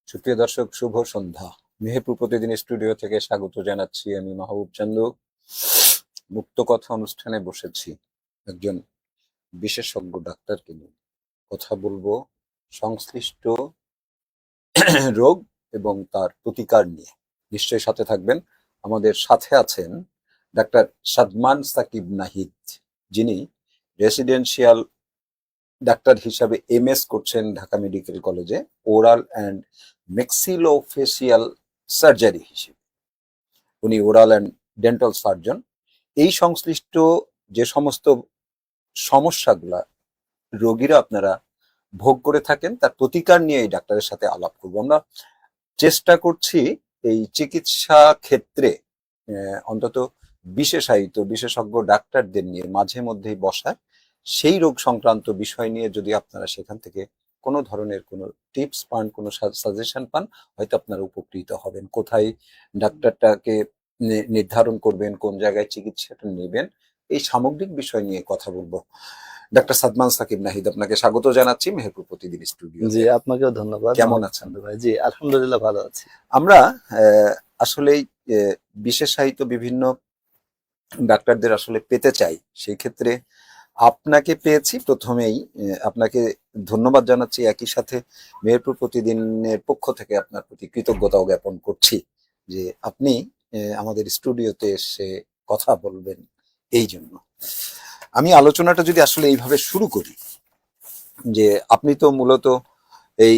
সুপ্রিয় দর্শক, শুভ সন্ধ্যা। মেহেরপুর প্রতিদিন স্টুডিও থেকে স্বাগত জানাচ্ছি। আমি মাহবুব চন্দ্র মুক্ত কথা অনুষ্ঠানে বসেছি একজন বিশেষজ্ঞ ডাক্তারকে নিয়ে কথা বলবো সংশ্লিষ্ট রোগ এবং তার প্রতিকার নিয়ে। নিশ্চয়ই সাথে থাকবেন। আমাদের সাথে আছেন ডাক্তার সাদমান সাকিব নাহিদ, যিনি রেসিডেন্সিয়াল ডাক্তার হিসাবে এমএস করছেন ঢাকা মেডিকেল কলেজে ওরাল অ্যান্ড মেক্সিলোফেসিয়াল সার্জারি হিসেবে। উনি ওরাল অ্যান্ড ডেন্টাল সার্জন। এই সংশ্লিষ্ট যে সমস্ত সমস্যাগুলা রোগীরা আপনারা ভোগ করে থাকেন তার প্রতিকার নিয়ে এই ডাক্তারের সাথে আলাপ করবো। আমরা চেষ্টা করছি এই চিকিৎসা ক্ষেত্রে অন্তত বিশেষজ্ঞ ডাক্তারদের নিয়ে মাঝে মধ্যেই বসায় সেই রোগ সংক্রান্ত বিষয় নিয়ে যদি আপনারা সেখান থেকে কোনো ধরনের কোনো টিপস পান, কোনো সাজেশন পান, হয়তো আপনারা উপকৃত হবেন। কোথায় ডাক্তারটাকে নির্ধারণ করবেন, কোন জায়গায় চিকিৎসাটা নেবেন, এই সামগ্রিক বিষয় নিয়ে কথা বলবো। ডাক্তার সাদমান সাকিব নাহিদ, আপনাকে স্বাগত জানাচ্ছি মেহেরপুর প্রতিদিন স্টুডিও। জি, আপনাকেও ধন্যবাদ। কেমন আছেন ভাই? জি, আলহামদুলিল্লাহ ভালো আছি। আমরা আসলেই বিশেষায়িত বিভিন্ন ডাক্তারদের আসলে পেতে চাই, সেই ক্ষেত্রে আপনাকে পেয়েছি। প্রথমেই আপনাকে ধন্যবাদ জানাচ্ছি, একই সাথে মেহেরপুর প্রতিদিনের পক্ষ থেকে আপনার প্রতি কৃতজ্ঞতাও জ্ঞাপন করছি যে আপনি আমাদের স্টুডিওতে এসে কথা বলবেন। এই জন্য আমি আলোচনাটা যদি আসলে এইভাবে শুরু করি যে আপনি তো মূলত এই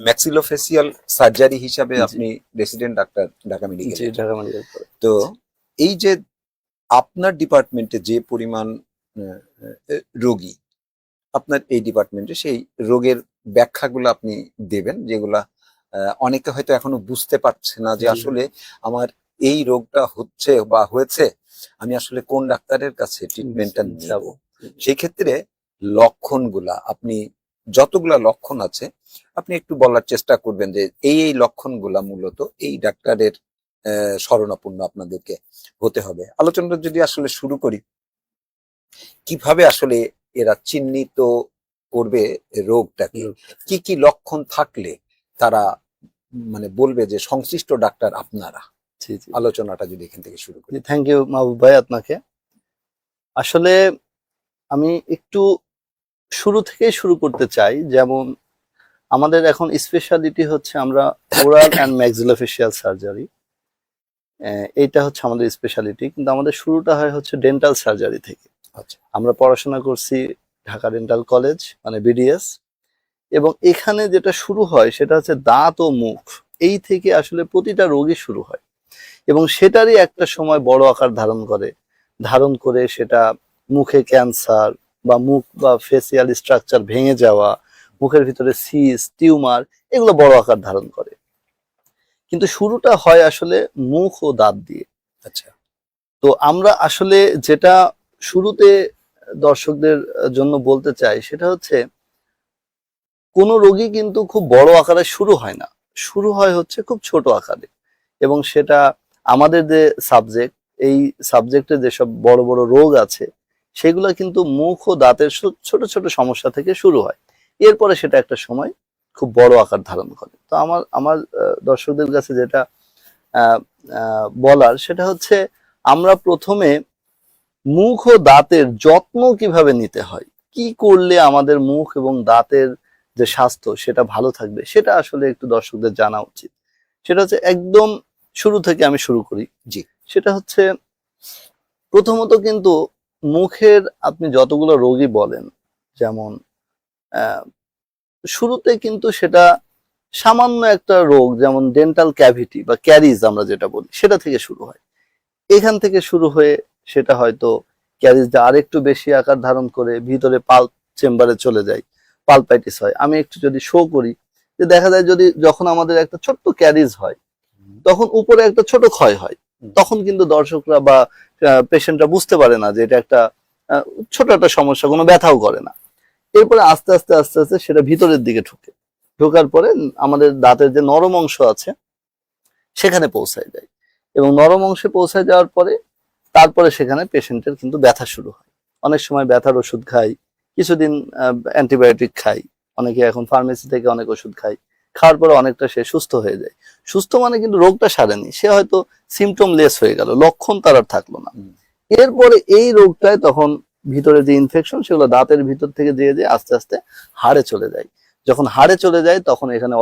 ম্যাক্সিলোফেসিয়াল সার্জারি হিসাবে আপনি রেসিডেন্ট ডাক্তার ঢাকা মেডিকেল। তো এই যে আপনার ডিপার্টমেন্টে যে পরিমাণ রোগী আপনার এই ডিপার্টমেন্টে, সেই রোগের ব্যাখ্যাগুলো আপনি দেবেন, যেগুলা অনেকে হয়তো এখনো বুঝতে পারছে না যে আসলে আমার এই রোগটা হচ্ছে বা হয়েছে, আমি আসলে কোন ডাক্তারের কাছে ট্রিটমেন্টটা নেব। সেই ক্ষেত্রে লক্ষণগুলা, আপনি যতগুলা লক্ষণ আছে আপনি একটু বলার চেষ্টা করবেন যে এই এই লক্ষণগুলা মূলত এই ডাক্তারের শরণাপন্ন আপনাদেরকে হতে হবে। আলোচনাটা যদি আসলে শুরু করি, কিভাবে আসলে এরা চিহ্নিত করবে রোগটাকে, কি কি লক্ষণ থাকলে তারা মানে বলবে যে সংশ্লিষ্ট ডাক্তার আপনারা? আলোচনাটা যদি এখান থেকে শুরু করি। থ্যাংক ইউ মাহবুব ভাই আপনাকে। আসলে আমি একটু শুরু থেকেই শুরু করতে চাই। যেমন আমাদের এখন স্পেশালিটি হচ্ছে আমরা ওরাল অ্যান্ড ম্যাক্সিলোফেসিয়াল সার্জারি, এইটা হচ্ছে আমাদের স্পেশালিটি। কিন্তু আমাদের শুরুটা হয় হচ্ছে ডেন্টাল সার্জারি থেকে। আচ্ছা, আমরা পড়াশোনা করছি ঢাকা ডেন্টাল কলেজ, মানে বিডিএস, এবং এখানে যেটা শুরু হয় সেটা হচ্ছে দাঁত ও মুখ। এই থেকে আসলে প্রতিটা রোগী শুরু হয় এবং সেটারই একটা সময় বড় আকার ধারণ করে সেটা মুখে ক্যান্সার বা মুখ বা ফেসিয়াল স্ট্রাকচার ভেঙে যাওয়া, মুখের ভিতরে সিস্ট, টিউমার, এগুলো বড় আকার ধারণ করে। কিন্তু শুরুটা হয় আসলে মুখ ও দাঁত দিয়ে। আচ্ছা, তো আমরা আসলে যেটা শুরুতে দর্শকদের জন্য বলতে চাই সেটা হচ্ছে কোনো রোগী কিন্তু খুব বড় আকারে শুরু হয় না, শুরু হয় হচ্ছে খুব ছোট আকারে। এবং সেটা আমাদের যে সাবজেক্ট, এই সাবজেক্টে যেসব বড় বড় রোগ আছে সেগুলো কিন্তু মুখ ও দাঁতের ছোট ছোট সমস্যা থেকে শুরু হয়, এরপরে সেটা একটা সময় খুব বড় আকার ধারণ করে। তো আমার দর্শকদের কাছে যেটা বলার সেটা হচ্ছে আমরা প্রথমে মুখ ও দাঁতের যত্ন কিভাবে নিতে হয়, কি করলে আমাদের মুখ এবং দাঁতের যে স্বাস্থ্য সেটা ভালো থাকবে, সেটা আসলে একটু দর্শকদের জানা উচিত। সেটা হচ্ছে একদম শুরু থেকে আমি শুরু করি। জি, সেটা হচ্ছে প্রথমত কিন্তু মুখের আপনি যতগুলো রোগী বলেন, যেমন শুরুতে কিন্তু সেটা সামান্য একটা রোগ, যেমন ডেন্টাল ক্যাভিটি বা ক্যারিজ আমরা যেটা বলি, সেটা থেকে শুরু হয়। এখান থেকে শুরু হয়ে সেটা হয়তো ক্যারিজটা আরেকটু বেশি আকার ধারণ করে ভিতরে পাল্প চেম্বারে চলে যায়, পালপাইটিস হয়। আমি একটু যদি শো করি যে দেখা যায় যখন আমাদের একটা ছোট্ট ক্যারিজ হয় তখন উপরে একটা ছোট ক্ষয় হয়, তখন কিন্তু দর্শকরা বা পেশেন্টরা বুঝতে পারে না যে এটা একটা ছোট একটা সমস্যা, কোনো ব্যথাও করে না। এরপরে আস্তে আস্তে আস্তে আস্তে সেটা ভিতরের দিকে ঢোকার পরে আমাদের দাঁতের যে নরম অংশ আছে সেখানে পৌঁছায় যায়, এবং নরম অংশে পৌঁছায় যাওয়ার পরে তারপরে সেখানে পেশেন্টের কিন্তু ব্যথা শুরু হয়। অনেক সময় ব্যথার ওষুধ খাই, কিছুদিন অ্যান্টিবায়োটিক খাই, অনেকে এখন ফার্মেসি থেকে অনেক ওষুধ খাই, খাওয়ার পরে অনেকটা সে সুস্থ হয়ে যায়। সুস্থ মানে কিন্তু রোগটা সারেনি, সে হয়তো সিমটম লেস হয়ে গেল, লক্ষণ তার আর থাকলো না। হুম। এরপরে এই রোগটায় তখন ভিতরে যে ইনফেকশন সেগুলো দাঁতের ভিতর থেকে যেয়ে যেয়ে আস্তে আস্তে হাড়ে চলে যায়। যখন হাড়ে চলে যায় তখন এখানে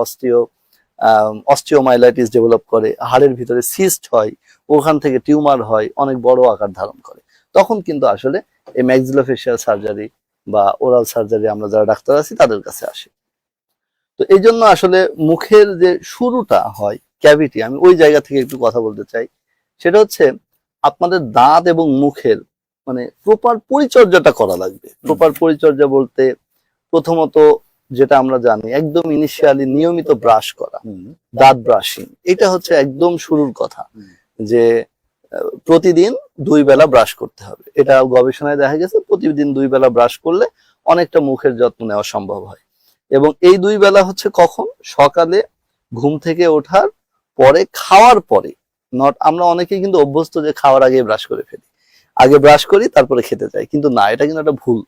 অস্টিওমাইলাইটিস ডেভেলপ করে, হাড়ের ভিতরে সিস্ট হয়, ওখান থেকে টিউমার হয়, অনেক বড় আকার ধারণ করে। তখন কিন্তু আসলে এই ম্যাক্সিলোফেশিয়াল সার্জারি বা ওরাল সার্জারি আমরা যারা ডাক্তার আছি তাদের কাছে আসে। তো এই জন্য আসলে মুখের যে শুরুটা হয় ক্যাভিটি, আমি ওই জায়গা থেকে একটু কথা বলতে চাই। সেটা হচ্ছে আপনাদের দাঁত এবং মুখের মানে প্রপার পরিচর্যাটা করা লাগবে। প্রপার পরিচর্যা বলতে প্রথমত যেটা আমরা জানি একদম ইনিশিয়ালি নিয়মিত ব্রাশ করা, হুম। দাঁত ব্রাশিং, এটা হচ্ছে একদম শুরুর কথা। হুম। যে প্রতিদিন 2 বেলা ব্রাশ করতে হবে। এটা গবেষণায় দেখা গেছে প্রতিদিন 2 বেলা ব্রাশ করলে অনেকটা মুখের যত্ন নেওয়া সম্ভব হয়। এবং এই 2 বেলা হচ্ছে কখন? সকালে ঘুম থেকে ওঠার পরে, খাওয়ার পরে। নট আমরা অনেকেই কিন্তু অভ্যস্ত যে খাওয়ার আগে ব্রাশ করে ফেলি, আগে ব্রাশ করি তারপরে খেতে যাই, কিন্তু না, এটা কিন্তু একটা ভুল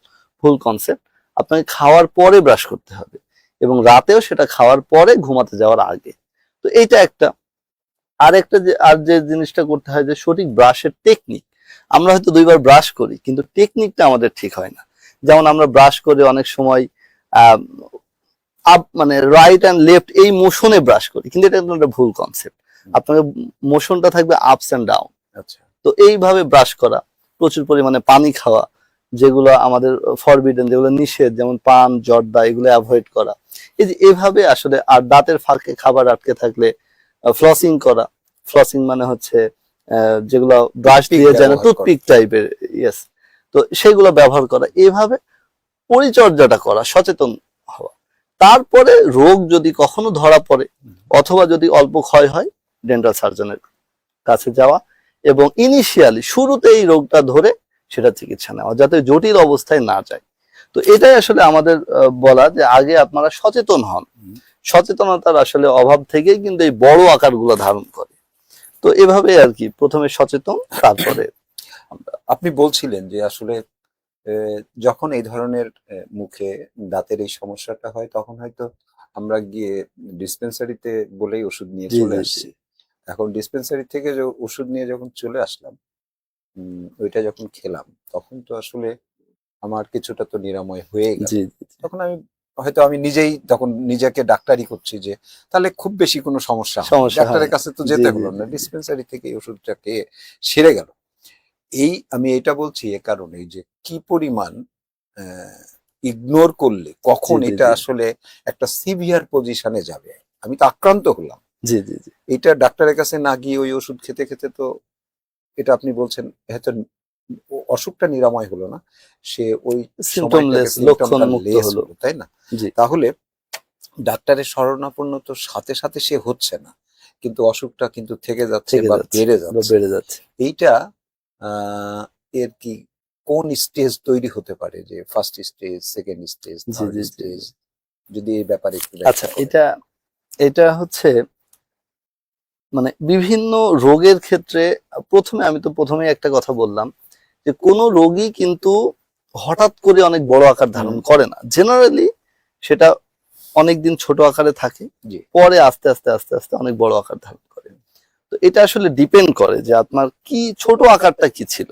ভুল কনসেপ্ট। আপনাকে খাওয়ার পরে ব্রাশ করতে হবে এবং রাতেও সেটা খাওয়ার পরে ঘুমাতে যাওয়ার আগে। তো এইটা একটা। আর যে জিনিসটা করতে হয় যে সঠিক ব্রাশের টেকনিক। আমরা হয়তো 2 বার ব্রাশ করি কিন্তু টেকনিকটা আমাদের ঠিক হয় না। যেমন আমরা ব্রাশ করে অনেক সময় মানে রাইট অ্যান্ড লেফট এই মোশনে ব্রাশ করি, কিন্তু এটা কিন্তু একটা ভুল কনসেপ্ট। আপনাকে মোশনটা থাকবে আপস অ্যান্ড ডাউন। আচ্ছা। তো এইভাবে ব্রাশ করা, প্রচুর পরিমাণে পানি খাওয়া, যেগুলো আমাদের ফরবিডেন, যেগুলো নিষেধ, যেমন পান, জর্দা, এগুলো অ্যাভয়েড করা। এই যে এভাবে আসলে, আর দাঁতের ফাঁকে খাবার আটকে থাকলে ফ্লসিং করা। ফ্লসিং মানে হচ্ছে যেগুলো ব্রাশ দিয়ে যেন টুথপিক টাইপের, ইয়েস, তো সেগুলো ব্যবহার করা। এইভাবে পরিচর্যাটা করা, সচেতন হওয়া। তারপরে রোগ যদি কখনো ধরা পড়ে অথবা যদি অল্প ক্ষয় হয়, ডেন্টাল সার্জনের কাছে যাওয়া এবং ইনিশিয়ালি শুরুতে এই রোগটা ধরে সেটা চিকিৎসা নেওয়া, যাতে জটিল অবস্থায় না যায়। তো এটাই আসলে আমাদের বলা, যে আগে আপনারা সচেতন হন। সচেতনতার আসলে অভাব থেকেই কিন্তু এই বড় আকারগুলো ধারণ করে। তো এভাবে আর কি, প্রথমে সচেতন, তারপরে আপনি বলছিলেন যে আসলে যখন এই ধরনের মুখে দাঁতের এই সমস্যাটা হয় তখন হয়তো আমরা গিয়ে ডিসপেন্সারিতে বলেই ওষুধ নিয়ে জি চলে জি জি আসছি। এখন ডিসপেন্সারি থেকে যে ওষুধ নিয়ে যখন চলে আসলাম, ওইটা যখন খেলাম তখন তো আসলে আমার কিছুটা তো নিরাময় হয়ে গেল। জি তখন আমি নিজেই তখন নিজেকে ডাক্তারি করছি যে তাহলে খুব বেশি কোনো সমস্যা হয় না। সমস্যা হয় ডাক্তারের না। কাছে তো জি যেতে জি হলো না, জি ডিসপেন্সারি থেকে এই ওষুধটা খেয়ে সেরে গেল। আমি এটা বলছি এ কারণে যে কি পরিমাণ ইগনোর করলে কখন জি এটা জি আসলে একটা সিভিয়ার পজিশনে যাবে। আমি তো আক্রান্ত হলাম, জি জি জি এটা ডাক্তারের কাছে না গিয়ে ওই ওষুধ খেতে খেতে তো, এটা আপনি বলছেন হয়তো অসুখটা নিরাময় হলো না, সে ওই সময়টাকে সিমটমলেস, লক্ষণ সিমটমটা মুক্ত লেস হলো। হলো, তাই না? জি তাহলে ডাক্তারের শরণাপন্ন তো সাথে সাথে সে হচ্ছে না, কিন্তু অসুখটা কিন্তু থেকে যাচ্ছে থেকে বা যাচ্ছে বেড়ে বা যাচ্ছে। বেড়ে যাচ্ছে। এইটা এর কি কোন স্টেজ তৈরি হতে পারে, যে ফার্স্ট স্টেজ, সেকেন্ড স্টেজ, জি থার্ড জি জি স্টেজ, যদি এই ব্যাপারে একটু আচ্ছা, ব্যাখ্যা করেন। এটা এটা হচ্ছে মানে বিভিন্ন রোগের ক্ষেত্রে। প্রথমে আমি তো প্রথমেই একটা কথা বললাম যে কোনো রোগী কিন্তু হঠাৎ করে অনেক বড় আকার ধারণ করে না। জেনারেলি সেটা অনেকদিন ছোট আকারে থাকে, জি। পরে আস্তে আস্তে আস্তে আস্তে অনেক বড় আকার ধারণ করে। তো এটা আসলে ডিপেন্ড করে যে আপনার কি ছোট আকারটা কি ছিল।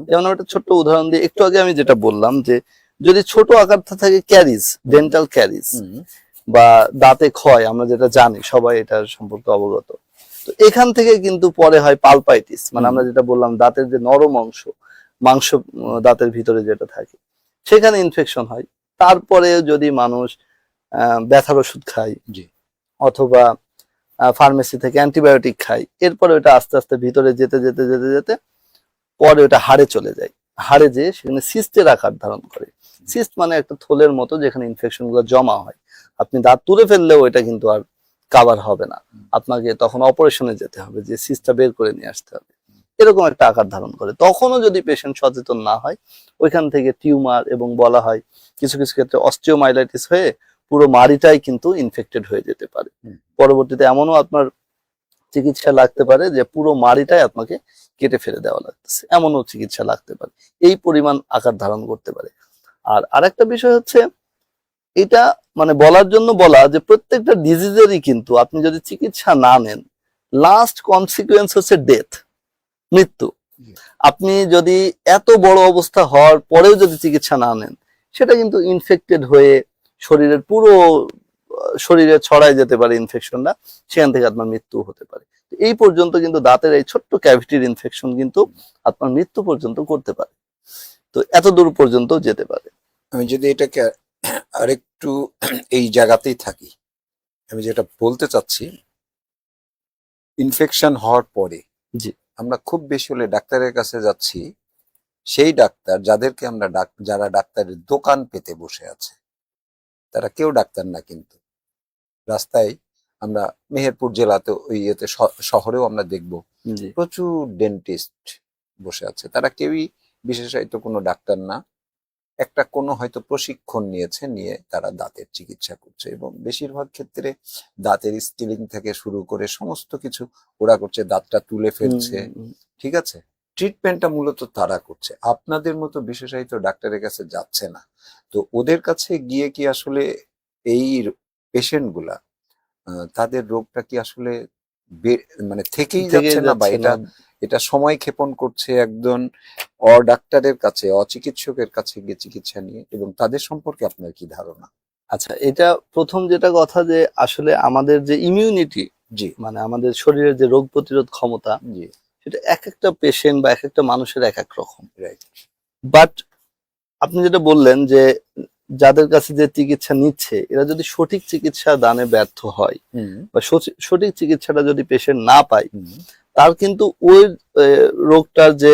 যেমন একটা ছোট্ট উদাহরণ দিয়ে, একটু আগে আমি যেটা বললাম যে যদি ছোট আকারটা থাকে ক্যারিজ, ডেন্টাল ক্যারিজ বা দাঁতে ক্ষয়, আমরা যেটা জানি, সবাই এটা সম্পর্কে অবগত। তো এখান থেকে কিন্তু পরে হয় পালপাইটিস, মানে আমরা যেটা বললাম দাঁতের যে নরম অংশ, মাংস দাঁতের ভিতরে যেটা থাকে, সেখানে ইনফেকশন হয়। তারপরে যদি মানুষ ব্যথার ওষুধ খায় জি। অথবা ফার্মেসি থেকে অ্যান্টিবায়োটিক খায়, এরপরে ওটা আস্তে আস্তে ভিতরে যেতে যেতে যেতে যেতে পরে ওটা হাড়ে চলে যায়। হাড়ে যেয়ে সেখানে সিস্টের আকার ধারণ করে। সিস্ট মানে একটা থলের মতো যেখানে ইনফেকশন গুলো জমা হয়। আপনি দাঁত তুলে ফেললেও এটা কিন্তু আর কাভার হবে না, আপনাকে তখন অপারেশনে যেতে হবে, যে সিস্টটা বের করে নিয়ে আসতে হবে। এরকম একটা আকার ধারণ করে। তখনও যদি পেশেন্ট সচেতন না হয়, ওইখান থেকে টিউমার, এবং বলা হয় কিছু কিছু ক্ষেত্রে অস্টিওমাইলাইটিস হয়ে পুরো মাড়িটাই কিন্তু ইনফেক্টেড হয়ে যেতে পারে। পরবর্তীতে এমনও আপনার চিকিৎসা লাগতে পারে যে পুরো মাড়িটাই আপনাকে কেটে ফেলে দেওয়া লাগতেছে, এমনও চিকিৎসা লাগতে পারে। এই পরিমাণ আকার ধারণ করতে পারে। আর আরেকটা বিষয় হচ্ছে, এটা মানে বলার জন্য বলা যে প্রত্যেকটা ডিজিজেরই কিন্তু আপনি যদি চিকিৎসা না নেন, লাস্ট কনসিকুয়েন্স হচ্ছে ডেথ, মৃত্যু। আপনি যদি এত বড় অবস্থা হওয়ার পরেও যদি চিকিৎসা না নেন, সেটা কিন্তু ইনফেক্টেড হয়ে শরীরের পুরো শরীরে ছড়ায় যেতে পারে ইনফেকশনটা, সেখান থেকে আপনার মৃত্যু হতে পারে। এই পর্যন্ত কিন্তু দাঁতের এই ছোট্ট ক্যাভিটির ইনফেকশন কিন্তু আপনার মৃত্যু পর্যন্ত করতে পারে, তো এত দূর পর্যন্ত যেতে পারে। আমি যদি এটাকে আরেকটু এই জায়গাতেই থাকি, আমি যেটা বলতে চাচ্ছি, ইনফেকশন হওয়ার পরে জি। আমরা খুব বেশি হলে ডাক্তারের কাছে যাচ্ছি, সেই ডাক্তার যাদেরকে আমরা যারা ডাক্তারের দোকান পেতে বসে আছে, তারা কেউ ডাক্তার না, কিন্তু রাস্তায় আমরা মেহেরপুর জেলাতে ওই ইয়েতে শহরেও আমরা দেখব জি। প্রচুর ডেন্টিস্ট বসে আছে, তারা কেউই বিশেষায়িত কোনো ডাক্তার না, একটা কোনো হয়তো প্রশিক্ষণ নিয়েছে, নিয়ে তারা দাঁতের চিকিৎসা করছে, এবং বেশিরভাগ ক্ষেত্রে দাঁতের স্টিলিং থেকে শুরু করে সমস্ত কিছু ওরা করছে, দাঁতটা তুলে ফেলছে, ঠিক আছে, ট্রিটমেন্টটা মূলত তারা করছে, আপনাদের মতো বিশেষায়িত ডাক্তারের কাছে যাচ্ছে না। তো ওদের কাছে গিয়ে কি আসলে এই পেশেন্ট গুলা তাদের রোগটা কি আসলে মানে থেকেই যাচ্ছে না, বা এটা সময় ক্ষেপণ করছে একজন ডাক্তারের কাছে, চিকিৎসকের কাছে গিয়ে চিকিৎসা নিয়ে, এবং তাদের সম্পর্কে আপনার কি ধারণা? আচ্ছা, এটা প্রথম যেটা কথা যে আসলে আমাদের যে ইমিউনিটি, জি, মানে আমাদের শরীরের যে রোগ প্রতিরোধ ক্ষমতা, জি, সেটা এক একটা পেশেন্ট বা এক একটা মানুষের এক এক রকম। রাইট। বাট আপনি যেটা বললেন যে যাদের কাছে যে চিকিৎসা নিচ্ছে, এরা যদি সঠিক চিকিৎসা দানে ব্যর্থ হয় বা সঠিক চিকিৎসাটা যদি পেশেন্ট না পায়, তার কিন্তু ওই রোগটার যে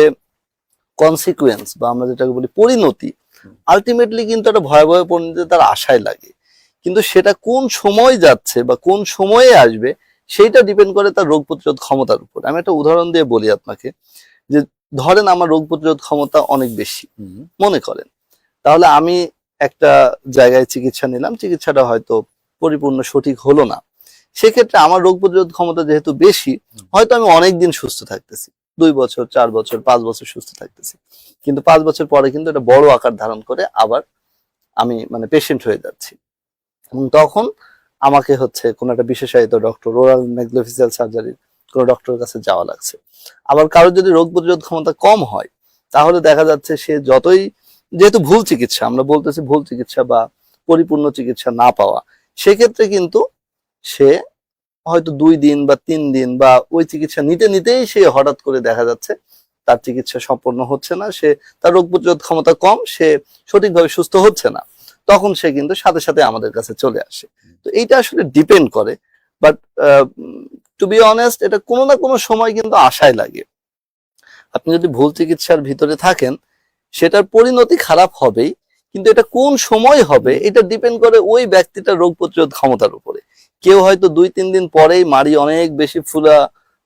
কনসিকুয়েন্স বা আমরা যেটাকে বলি পরিণতি, আলটিমেটলি কিন্তু একটা ভয়াবহ পরিণতি তার আশায় লাগে। কিন্তু সেটা কোন সময় যাচ্ছে বা কোন সময়ে আসবে, সেইটা ডিপেন্ড করে তার রোগ প্রতিরোধ ক্ষমতার উপর। আমি একটা উদাহরণ দিয়ে বলি আপনাকে, যে ধরেন আমার রোগ প্রতিরোধ ক্ষমতা অনেক বেশি মনে করেন, তাহলে আমি একটা জায়গায় চিকিৎসা নিলাম, চিকিৎসাটা হয়তো পরিপূর্ণ সঠিক হলো না, সেক্ষেত্রে আমার রোগ প্রতিরোধ ক্ষমতা যেহেতু বেশি, হয়তো আমি অনেকদিন সুস্থ থাকতেছি, 2 বছর 4 বছর 5 বছর সুস্থ থাকতেছি, কিন্তু 5 বছর পরে কিন্তু এটা বড় আকার ধারণ করে আবার আমি মানে পেশেন্ট হয়ে যাচ্ছি, এবং তখন আমাকে হচ্ছে কোনো একটা বিশেষায়িত ডক্টর, ওরাল ম্যাক্সিলোফেসিয়াল সার্জারির কোনো ডক্টরের কাছে যাওয়া লাগছে। আবার কারোর যদি রোগ প্রতিরোধ ক্ষমতা কম হয়, তাহলে দেখা যাচ্ছে সে যতই, যেহেতু ভুল চিকিৎসা, আমরা বলতেছি ভুল চিকিৎসা বা পরিপূর্ণ চিকিৎসা না পাওয়া, সেক্ষেত্রে কিন্তু সে হয়তো 2 দিন বা 3 দিন বা ওই চিকিৎসা নিতে নিতেই সে হঠাৎ করে দেখা যাচ্ছে তার চিকিৎসা সম্পন্ন হচ্ছে না, সে তার রোগ প্রতিরোধ ক্ষমতা কম, সে সঠিকভাবে সুস্থ হচ্ছে না, তখন সে কিন্তু সাথে সাথে আমাদের কাছে চলে আসে। তো এইটা আসলে ডিপেন্ড করে, বাট টু বি অনেস্ট, এটা কোনো না কোনো সময় কিন্তু আশায় লাগে। আপনি যদি ভুল চিকিৎসার ভিতরে থাকেন, সেটার পরিণতি খারাপ হবেই, কিন্তু এটা কোন সময় হবে এটা ডিপেন্ড করে ওই ব্যক্তিটার রোগ প্রতিরোধ ক্ষমতার উপরে। কেউ হয়তো 2-3 দিন পরেই মাড়ি অনেক বেশি ফুলা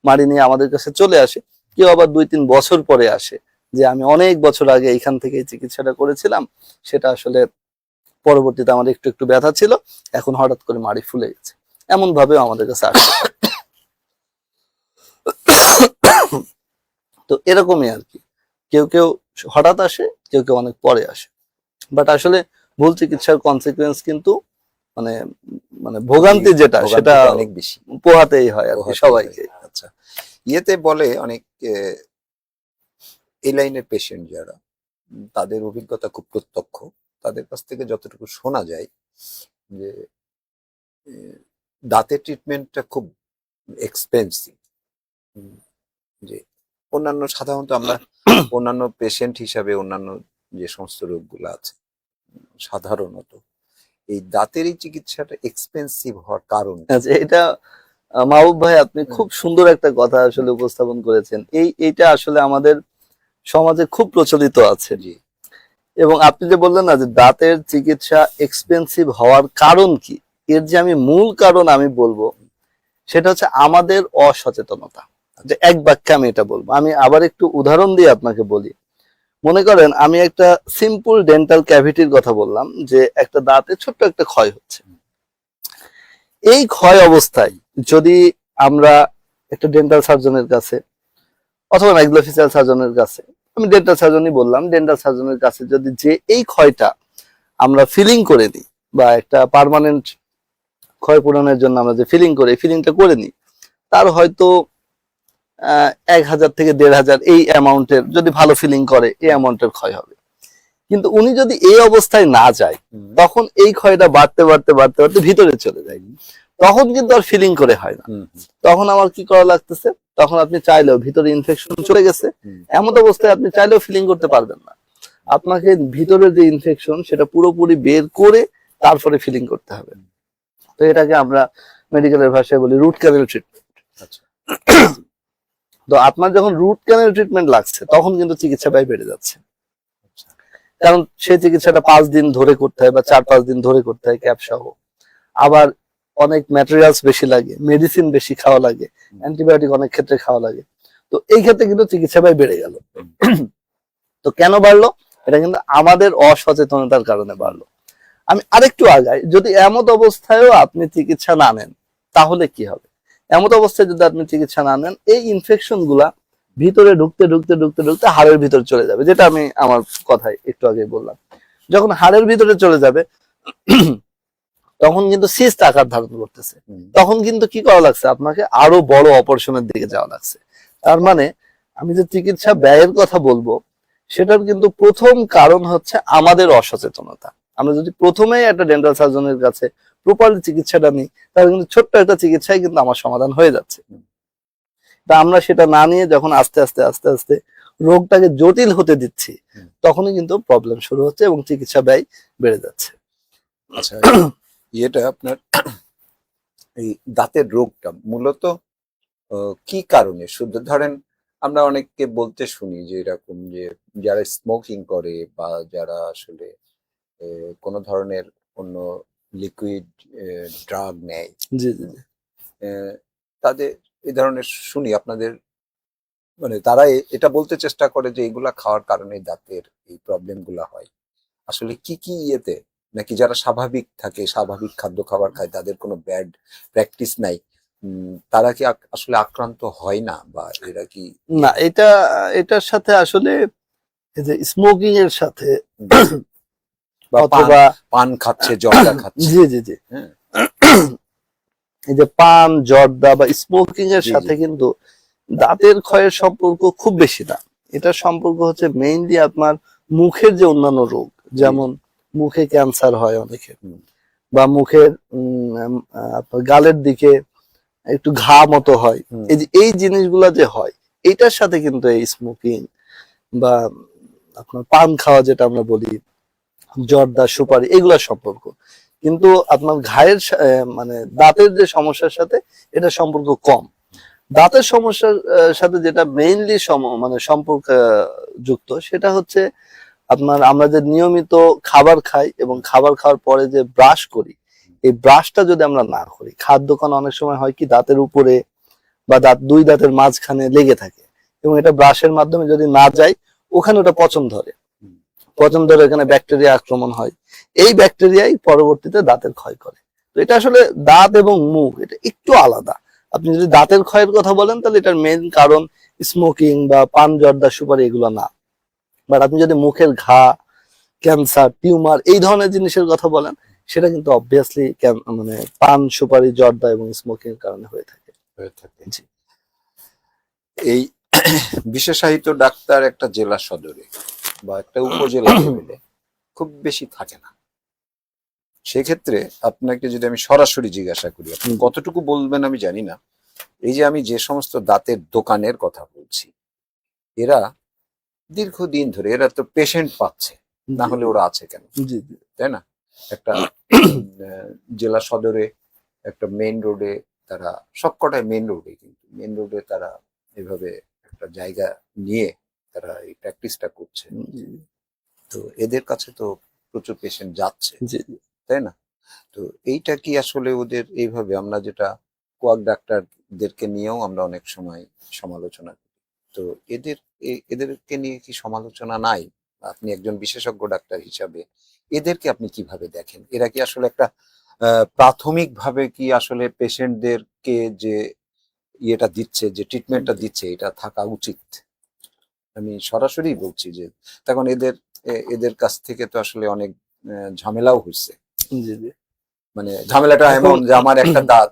মাড়ি নিয়ে আমাদের কাছে চলে আসে, কেউ আবার 2-3 বছর পরে আসে, যে আমি অনেক বছর আগে এইখান থেকে এই চিকিৎসাটা করেছিলাম, সেটা আসলে পরবর্তীতে আমার একটু একটু ব্যথা ছিল, এখন হঠাৎ করে মাড়ি ফুলে গেছে, এমন ভাবেও আমাদের কাছে আসে। তো এরকমই আর কি, কেউ কেউ হঠাৎ আসে, কেউ কেউ অনেক পরে আসে, বাট আসলে ভুল চিকিৎসার কনসিকুয়েন্স কিন্তু মানে মানে ভোগান্তি যেটা, সেটা অনেক বেশি পোহাতেই হয় আর কি সবাইকে। আচ্ছা, ইয়েতে বলে অনেক এই লাইনের পেশেন্ট যারা, তাদের অভিজ্ঞতা খুব প্রত্যক্ষ, তাদের কাছ থেকে যতটুকু শোনা যায় যে দাঁতের ট্রিটমেন্টটা খুব এক্সপেন্সিভ, যে অন্যান্য সাধারণত আমরা অন্যান্য পেশেন্ট হিসাবে অন্যান্য যে সমস্ত রোগগুলো আছে, সাধারণত এই দাঁতের এই চিকিৎসাটা এক্সপেন্সিভ হওয়ার কারণ। আচ্ছা, এটা মাহবুব ভাই আপনি খুব সুন্দর একটা কথা আসলে উপস্থাপন করেছেন। এইটা আসলে আমাদের সমাজে খুব প্রচলিত আছে, এবং আপনি যে বললেন না যে দাঁতের চিকিৎসা এক্সপেন্সিভ হওয়ার কারণ কি, এর যে আমি মূল কারণ আমি বলবো, সেটা হচ্ছে আমাদের অসচেতনতা। যে এক বাক্যে আমি এটা বলবো, আমি আবার একটু উদাহরণ দিয়ে আপনাকে বলি। মনে করেন আমি একটা সিম্পল ডেন্টাল ক্যাভিটির কথা বললাম, যে একটা দাঁতে ছোট্ট একটা ক্ষয় হচ্ছে, এই ক্ষয় অবস্থায় যদি আমরা একটা ডেন্টাল সার্জনের কাছে অথবা ম্যাক্সিলোফেসিয়াল সার্জনের কাছে, আমি ডেন্টাল সার্জনই বললাম, ডেন্টাল সার্জনের কাছে যদি যে এই ক্ষয়টা আমরা ফিলিং করে নিই, বা একটা পার্মানেন্ট ক্ষয়পূরণের জন্য আমরা যে ফিলিং করি ফিলিংটা করে নিই, তার হয়তো 1,000 থেকে 1,500 এই অ্যামাউন্টের, যদি ভালো ফিলিং করে এই অ্যামাউন্টের ক্ষয় হবে। কিন্তু উনি যদি এই অবস্থায় না যায়, তখন এই ক্ষয়টা বাড়তে বাড়তে বাড়তে বাড়তে ভিতরে চলে যায়, তখন কিন্তু আর ফিলিং করে হয় না। তখন আমার কি করা লাগতেছে, তখন আপনি চাইলেও ভিতরে ইনফেকশন চলে গেছে, এমন অবস্থায় আপনি চাইলেও ফিলিং করতে পারবেন না। আপনাকে ভিতরের যে ইনফেকশন সেটা পুরোপুরি বের করে তারপরে ফিলিং করতে হবে। তো এটাকে আমরা মেডিকেলের ভাষায় বলি রুট ক্যানেল ট্রিটমেন্ট। তো আপনার যখন রুট ক্যানেল ট্রিটমেন্ট লাগছে, তখন কিন্তু চিকিৎসা ব্যয় বেড়ে যাচ্ছে। কারণ সেই চিকিৎসাটা 5 দিন ধরে করতে হয় বা 4-5 দিন ধরে করতে হয় ক্যাপ সহ। আবার অনেক ম্যাটেরিয়ালস বেশি লাগে, মেডিসিন বেশি খাওয়া লাগে, অ্যান্টিবায়োটিক অনেক ক্ষেত্রে খাওয়া লাগে। তো এই ক্ষেত্রে কিন্তু চিকিৎসা ব্যয় বেড়ে গেল। তো কেন বাড়লো? এটা কিন্তু আমাদের অসচেতনতার কারণে বাড়লো। আমি আরেকটু আগাই, যদি এমত অবস্থায়ও আপনি চিকিৎসা না নেন তাহলে কি হবে? এমত অবস্থায় যদি আপনি চিকিৎসা না নেন, এই ইনফেকশন গুলা ভিতরে ঢুকতে ঢুকতে ঢুকতে ঢুকতে হাড়ের ভিতরে চলে যাবে, যেটা আমি আমার কথায় একটু আগে বললাম। যখন হাড়ের ভিতরে চলে যাবে তখন কিন্তু সিস্ট আকার ধারণ করতেছে, তখন কিন্তু কি করা লাগছে, আপনাকে আরো বড় অপারেশনের দিকে যাওয়া লাগছে। তার মানে আমি যে চিকিৎসা ব্যয়ের কথা বলবো, সেটার কিন্তু প্রথম কারণ হচ্ছে আমাদের অসচেতনতা। আমরা যদি প্রথমেই একটা ডেন্টাল সার্জনের কাছে প্রপারলি চিকিৎসাটা নিই, তাহলে কিন্তু ছোট্ট একটা চিকিৎসায় কিন্তু আমার সমাধান হয়ে যাচ্ছে। তা আমরা সেটা না নিয়ে যখন আস্তে আস্তে আস্তে আস্তে রোগটাকে জটিল হতে দিচ্ছি, তখনই কিন্তু প্রবলেম শুরু হচ্ছে এবং চিকিৎসা ব্যয় বেড়ে যাচ্ছে। আচ্ছা, এটা আপনার এই দাঁতের রোগটা মূলত কি কারণে? শুধু ধরেন আমরা অনেককে বলতে শুনি যে এরকম যে যারা স্মোকিং করে বা যারা আসলে কোনো ধরনের অন্য লিকুইড ড্রাগ নেয়, জি জি জি। তাদের এই ধরনের শুনি আপনাদের, মানে তারা এটা বলতে চেষ্টা করে যে এগুলা খাওয়ার কারণে দাঁতের এই প্রবলেম গুলা হয়। আসলে কি কি ইয়েতে, নাকি যারা স্বাভাবিক থাকে, স্বাভাবিক খাদ্য খাবার খায়, তাদের কোনো ব্যাড প্র্যাকটিস নাই, তারা কি আসলে আক্রান্ত হয় না, বা এরা কি? না, এটার সাথে আসলে এই যে স্মোকিং এর সাথে বা অথবা পান খাচ্ছে, জর্দা খাচ্ছে, জি জি জি, হ্যাঁ, এই যে পান, জর্দা বা স্মোকিং এর জি, সাথে জি। কিন্তু দাঁতের ক্ষয়ের সম্পর্ক খুব বেশি না। এটার সম্পর্ক হচ্ছে মেইনলি আপনার মুখের যে অন্যান্য রোগ, যেমন মুখে ক্যান্সার হয় অনেকের, বা মুখের আপনার গালের দিকে একটু ঘা মতো হয়, এই যে এই জিনিসগুলা যে হয়, এটার সাথে কিন্তু এই স্মোকিং বা আপনার পান খাওয়া, যেটা আমরা বলি জর্দা, সুপারি, এগুলার সম্পর্ক। কিন্তু আপনার ঘায়ের মানে দাঁতের যে সমস্যার সাথে এটা সম্পর্ক কম। দাঁতের সমস্যার সাথে যেটা মেইনলি মানে সম্পর্ক যুক্ত, সেটা হচ্ছে আপনার আমরা যে নিয়মিত খাবার খাই এবং খাবার খাওয়ার পরে যে ব্রাশ করি, এই ব্রাশটা যদি আমরা না করি, খাদ্য কণা অনেক সময় হয় কি দাঁতের উপরে বা দুই দাঁতের মাঝখানে লেগে থাকে, এবং এটা ব্রাশের মাধ্যমে যদি না যায়, ওখানে ওটা পচন ধরে, পচন ধরে এখানে ব্যাকটেরিয়া আক্রমণ হয়, এই ব্যাকটেরিয়াই পরবর্তীতে দাঁতের ক্ষয় করে। তো এটা আসলে দাঁত এবং মুখ এটা একটু আলাদা। আপনি যদি দাঁতের ক্ষয়ের কথা বলেন, তাহলে এটার মেইন কারণ স্মোকিং বা পান, জর্দা, সুপারি এগুলো না। বাট আপনি যদি মুখের ঘা, ক্যান্সার, টিউমার এই ধরনের জিনিসের কথা বলেন, সেটা কিন্তু অবভিয়াসলি মানে পান, সুপারি, জর্দা এবং স্মোকিং এর কারণে হয়ে থাকে। জি। এই বিশেষায়িত ডাক্তার একটা জেলা সদরে বা একটা উপজেলা লেভেলে খুব বেশি থাকে না। সেক্ষেত্রে আপনাকে যদি আমি সরাসরি জিজ্ঞাসা করি, আপনি কতটুকু বলবেন আমি জানি না, এই যে আমি যে সমস্ত দাঁতের দোকানের কথা বলছি, এরা দীর্ঘদিন ধরে এরা তো পেশেন্ট পাচ্ছে, না হলে ওরা আছে কেন? জি জি। তাই না? একটা জেলা সদরে একটা মেইন রোডে, তারা সবকটাই মেইন রোডে, কিন্তু মেইন রোডে তারা এভাবে একটা জায়গা নিয়ে তারা এই প্র্যাকটিসটা করছে। তো এদের কাছে তো প্রচুর পেশেন্ট যাচ্ছে, জি। তাই না? তো এইটা কি আসলে ওদের এইভাবে, আমরা যেটা কোয়াক ডাক্তারদেরকে নিয়েও আমরা অনেক সময় সমালোচনা করি, তো এদেরকে নিয়ে কি সমালোচনা নাই? আপনি একজন বিশেষজ্ঞ ডাক্তার হিসাবে এদেরকে আপনি কিভাবে দেখেন? এরা কি আসলে একটা প্রাথমিক ভাবে কি আসলে পেশেন্টদেরকে যে ইয়েটা দিচ্ছে, যে ট্রিটমেন্টটা দিচ্ছে, এটা থাকা উচিত? আমি সরাসরি বলছি যে তখন এদের কাছ থেকে তো আসলে অনেক ঝামেলাও হচ্ছে। জি জি মানে ঝামেলাটা এমন যে আমার একটা দাঁত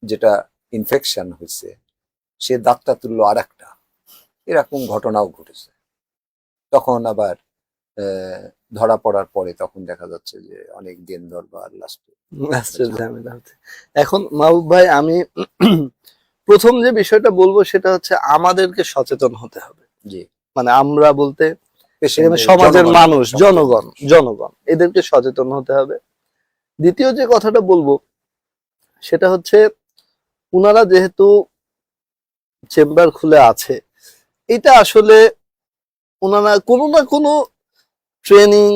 যেটা ইনফেকশন হয়েছে, সে দাঁতটা তুললো আর একটা, এরকম ঘটনাও ঘটেছে। তখন আবার ধরা পড়ার পরে তখন দেখা যাচ্ছে যে অনেক দিন দরবার লাস্টে। আচ্ছা, ঝামেলা হচ্ছে। এখন মাহবুব ভাই, আমি প্রথম যে বিষয়টা বলবো সেটা হচ্ছে আমাদেরকে সচেতন হতে হবে। জি, মানে আমরা বলতে patient এখানে দের, সমাজের জনগণের মানুষ, সচেতন। জনগণ এদেরকে সচেতন হতে হবে। দ্বিতীয় যে কথাটা বলবো সেটা হচ্ছে, উনারা যেহেতু চেম্বার খুলে আছে, এটা আসলে ওনারা কোনো না কোনো ট্রেনিং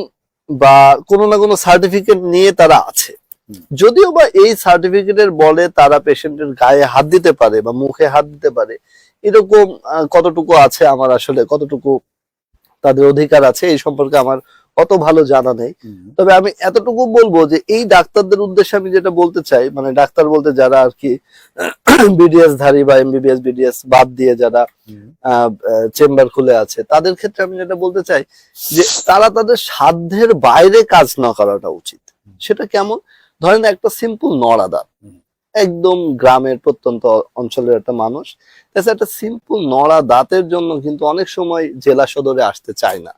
বা কোনো না কোনো সার্টিফিকেট নিয়ে তারা আছে। হুম। যদিও বা এই সার্টিফিকেটের বলে তারা পেশেন্টের গায়ে হাত দিতে পারে বা মুখে হাত দিতে পারে, এরকম কতটুকু আছে আমার আসলে, কতটুকু তাদের অধিকার আছে এই সম্পর্কে আমার অত ভালো জানা নেই। তবে আমি এতটুকু বলবো যে এই ডাক্তারদের উদ্দেশ্যে আমি যেটা বলতে চাই, মানে ডাক্তার বলতে যারা আর কি বিডিএস ধারী বা এমবিবিএস বিডিএস বাদ দিয়ে যারা চেম্বার খুলে আছে, তাদের ক্ষেত্রে আমি যেটা বলতে চাই যে তারা তাদের সাধ্যের বাইরে কাজ না করাটা উচিত। সেটা কেমন? ধরেন একটা সিম্পল নড়া দাঁত, একদম গ্রামের প্রত্যন্ত অঞ্চলের একটা মানুষ, একটা সিম্পল নড়া দাঁতের জন্য কিন্তু অনেক সময় জেলা সদরে আসতে চায় না,